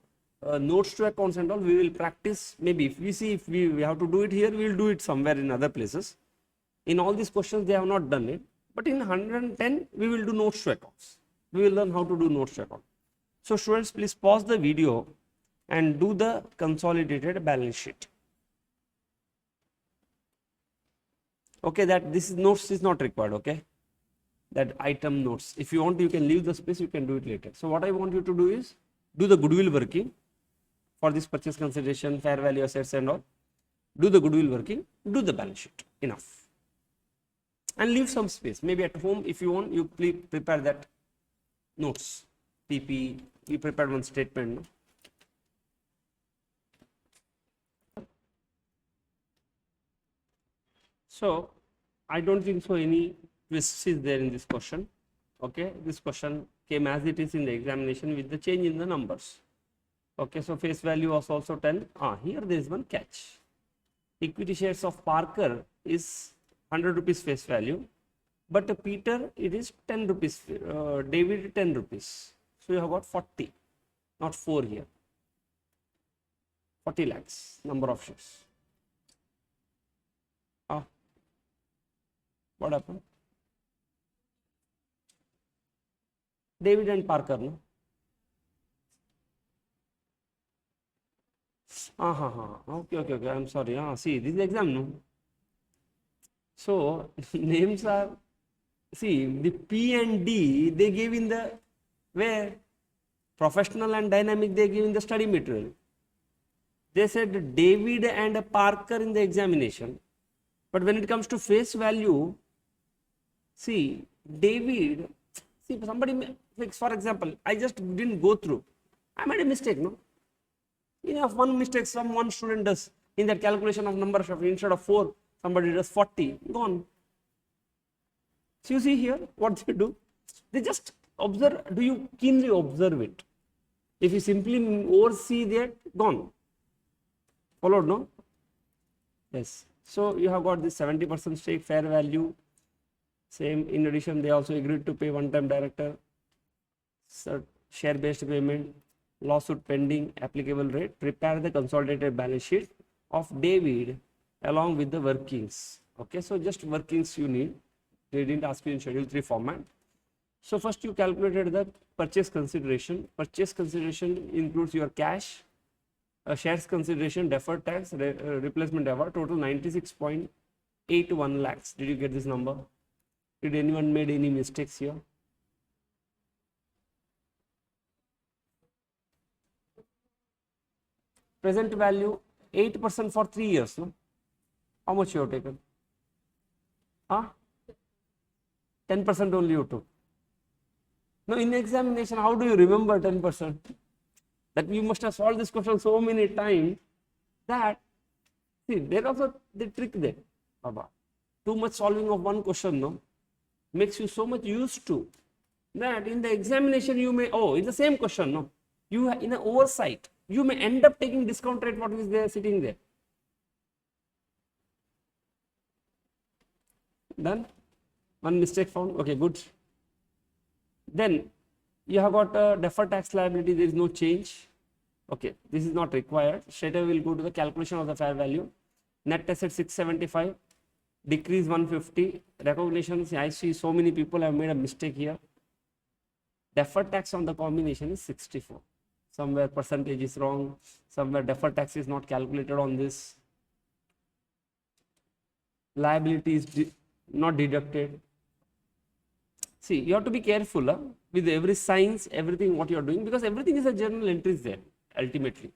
notes to accounts and all, we will practice. Maybe if we see if we have to do it here, we will do it somewhere in other places. In all these questions, they have not done it. But in 110, we will do notes to accounts. We will learn how to do notes to account. So students, please pause the video and do the consolidated balance sheet. Okay, that this notes is not required, okay? That item notes. If you want, you can leave the space, you can do it later. So what I want you to do is, do the goodwill working for this purchase consideration, fair value assets and all. Do the goodwill working, do the balance sheet, enough. And leave some space. Maybe at home, if you want, you please prepare that notes, PP, you prepared one statement. No? So, I don't think so any twist is there in this question. Okay, this question came as it is in the examination with the change in the numbers. Okay, so face value was also 10. Here there is one catch. Equity shares of Parker is 100 rupees face value, but Peter it is 10 rupees, David 10 rupees. So you have got 40, not 4 here. 40 lakhs number of shares. What happened? David and Parker, no? Okay. I'm sorry. See, this is exam, no? So names are, see, the P and D they gave in the where professional and dynamic they gave in the study material. They said David and Parker in the examination, but when it comes to face value, see, David, see, somebody, for example, I just didn't go through. I made a mistake, no? One mistake one student does in that calculation of number of, instead of 4, somebody does 40, gone. So you see here, what they do? They just observe, do you keenly observe it? If you simply oversee that, gone. Followed, no? Yes. So you have got this 70% stake, fair value. Same, in addition, they also agreed to pay one-time director, share-based payment, lawsuit pending, applicable rate, prepare the consolidated balance sheet of David along with the workings. Okay, so just workings you need. They didn't ask you in Schedule 3 format. So first you calculated the purchase consideration. Purchase consideration includes your cash, shares consideration, deferred tax, replacement award, total 96.81 lakhs. Did you get this number? Did anyone made any mistakes here? Present value 8% for 3 years. No? How much you have taken? 10% only you took. Now in examination, how do you remember 10%? That you must have solved this question so many times that, see, there also the trick there. Baba. Too much solving of one question, no, makes you so much used to that in the examination you may, it's the same question, no, you in an oversight, you may end up taking discount rate what is there sitting there. Done? One mistake found. Okay, good. Then you have got a deferred tax liability, there is no change. Okay, this is not required. Straight away we'll go to the calculation of the fair value. Net asset 675, decrease 150. Recognition, I see so many people have made a mistake here. Deferred tax on the combination is 64. Somewhere percentage is wrong, somewhere deferred tax is not calculated on this. Liability is not deducted. See, you have to be careful with every science, everything what you are doing, because everything is a journal entries there ultimately.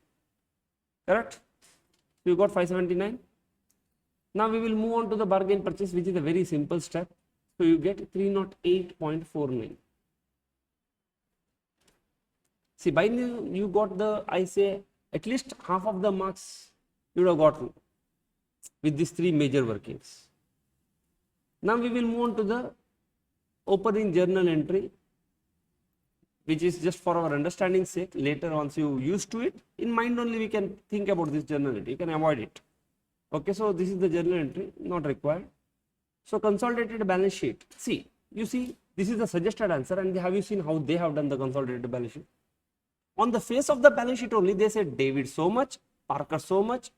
Correct? You got 579. Now we will move on to the bargain purchase, which is a very simple step. So you get 308.49. See, by now you got the, I say, at least half of the marks you would have gotten with these three major workings. Now we will move on to the opening journal entry, which is just for our understanding sake. Later, once you used to it, in mind only we can think about this journal entry. You can avoid it. Okay, so this is the journal entry, not required. So consolidated balance sheet. See, you see, this is the suggested answer, and have you seen how they have done the consolidated balance sheet? On the face of the balance sheet only, they said David so much, Parker so much,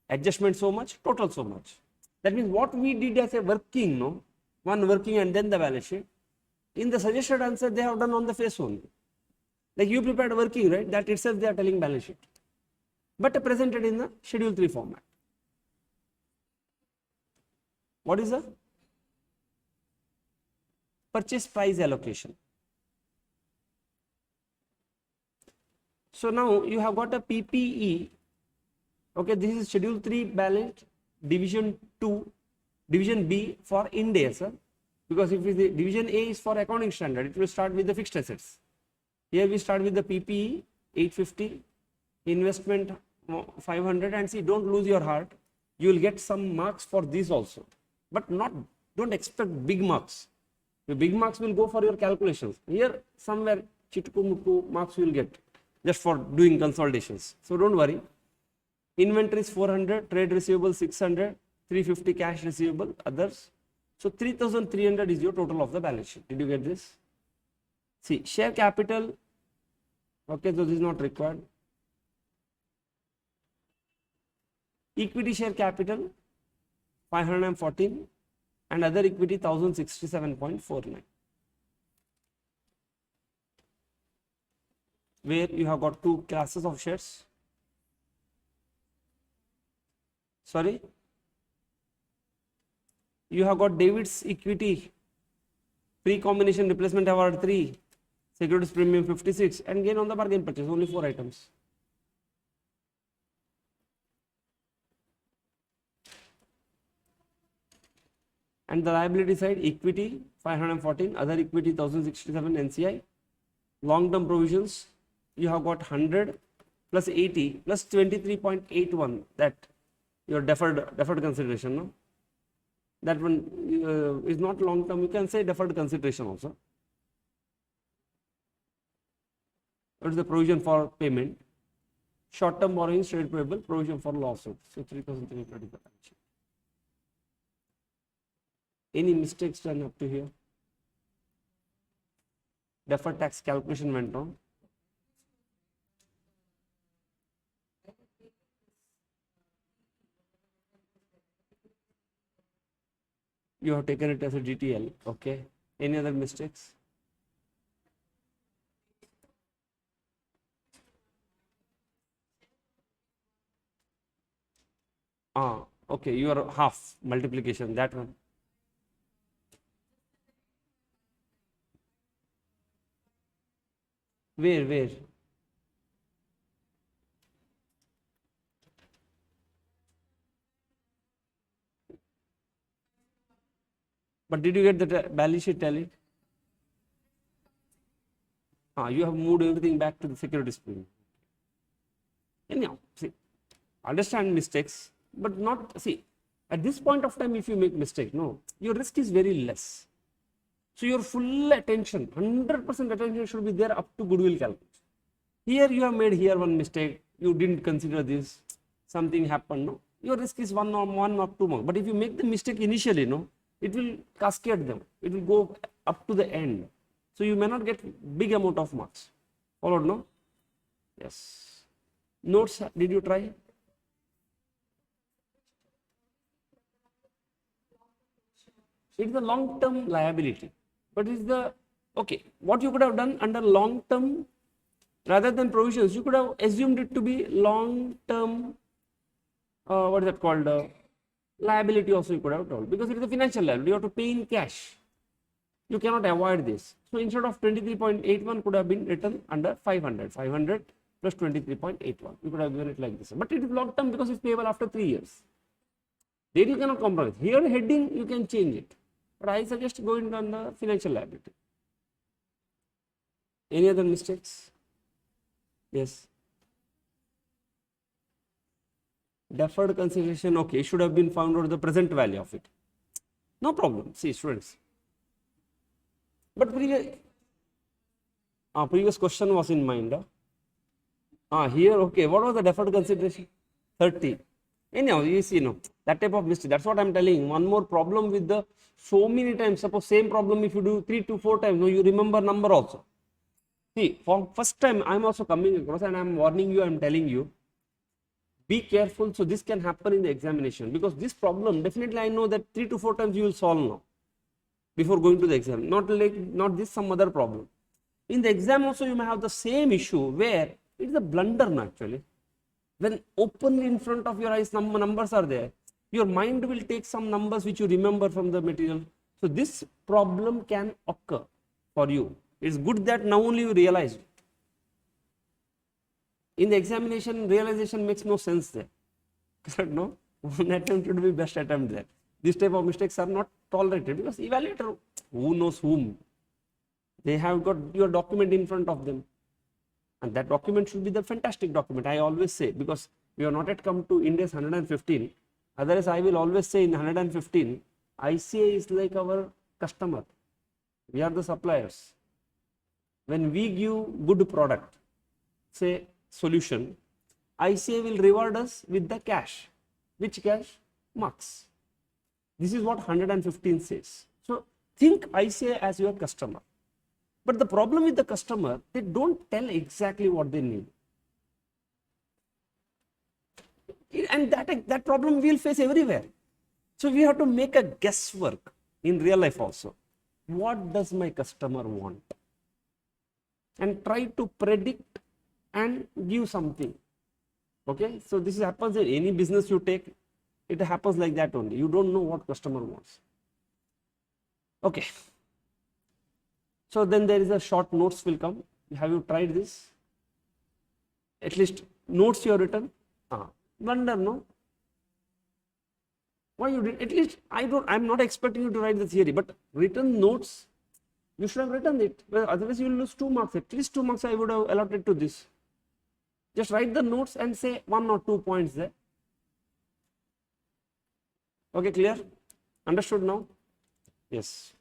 adjustment so much, total so much. That means what we did as a working, no, one working and then the balance sheet. In the suggested answer, they have done on the face only. Like you prepared working, right? That itself they are telling balance sheet, but presented in the schedule 3 format. What is the purchase price allocation? So now you have got a PPE. Okay, this is schedule 3 balance, division 2, division B for Ind AS. Because if the division A is for accounting standard, it will start with the fixed assets. Here we start with the PPE 850, investment 500, and see, don't lose your heart. You will get some marks for this also, but don't expect big marks. The big marks will go for your calculations. Here somewhere chitku marks you will get just for doing consolidations. So don't worry. Inventory is 400, trade receivable 600, 350 cash receivable, others. So 3,300 is your total of the balance sheet. Did you get this? See, share capital. Okay, so this is not required. Equity share capital 514 and other equity 1067.49. Where you have got two classes of shares. Sorry, you have got David's equity pre-combination replacement award 3, securities premium 56, and gain on the bargain purchase, only 4 items. And the liability side, equity 514, other equity 1067 NCI, long-term provisions, you have got 100 plus 80 plus 23.81, that your deferred consideration, no? That one is not long term, you can say deferred consideration also. What is the provision for payment? Short term borrowings, trade payable, provision for lawsuits. So 3,320 per balance sheet. Any mistakes done up to here? Deferred tax calculation went wrong. You have taken it as a DTL. Okay. Any other mistakes? Okay. Your half multiplication, that one. Where? But did you get the balance sheet tally? You have moved everything back to the securities premium. Anyhow, see, understand mistakes, but not, see, at this point of time, if you make mistake, no, your risk is very less. So your full attention, 100% attention should be there up to goodwill calculation. Here you have made here one mistake, you didn't consider this, something happened, no, your risk is one or 2 marks. But if you make the mistake initially, no, it will cascade them, it will go up to the end. So you may not get big amount of marks. Followed, no? Yes. Notes, did you try? It's a long-term liability, but it's the, okay, what you could have done under long-term, rather than provisions, you could have assumed it to be long-term, what is that called, liability also you could have told, because it is a financial liability, you have to pay in cash. You cannot avoid this. So instead of 23.81 could have been written under 500 plus 23.81. You could have given it like this. But it is long term because it's payable after 3 years. There you cannot compromise. Here heading you can change it. But I suggest going on the financial liability. Any other mistakes? Yes. Deferred consideration, okay, should have been found out the present value of it. No problem. See, students. But previous question was in mind. Here, okay, what was the deferred consideration? 30. Anyhow, you see, that type of mistake. That's what I'm telling. One more problem with the so many times. Suppose same problem if you do 3 to 4 times, you remember number also. See, for first time I'm also coming across and I'm warning you, I'm telling you, be careful. So this can happen in the examination, because this problem definitely I know that 3 to 4 times you will solve now before going to the exam. Not this, some other problem. In the exam also you may have the same issue where it is a blunder actually. When openly in front of your eyes some numbers are there, your mind will take some numbers which you remember from the material. So this problem can occur for you. It's good that now only you realize it. In the examination, realization makes no sense there. No, one attempt should be best attempt there. This type of mistakes are not tolerated, because evaluator, who knows whom, they have got your document in front of them, and that document should be the fantastic document. I always say, because we have not yet come to India's 115. Otherwise, I will always say in 115, ICA is like our customer. We are the suppliers. When we give good product, say solution, ICA will reward us with the cash. Which cash? Marks. This is what 115 says. So think ICA as your customer. But the problem with the customer, they don't tell exactly what they need. And that problem we will face everywhere. So we have to make a guesswork in real life also. What does my customer want? And try to predict and give something. Okay, so this happens in any business you take. It happens like that only. You don't know what customer wants. Okay. So then there is a short notes will come. Have you tried this? At least notes you have written. Wonder, no? Why you did? At least I'm not expecting you to write the theory, but written notes, you should have written it. Well, otherwise you will lose 2 marks. At least 2 marks I would have allotted to this. Just write the notes and say 1 or 2 points there. Okay, clear? Understood now? Yes.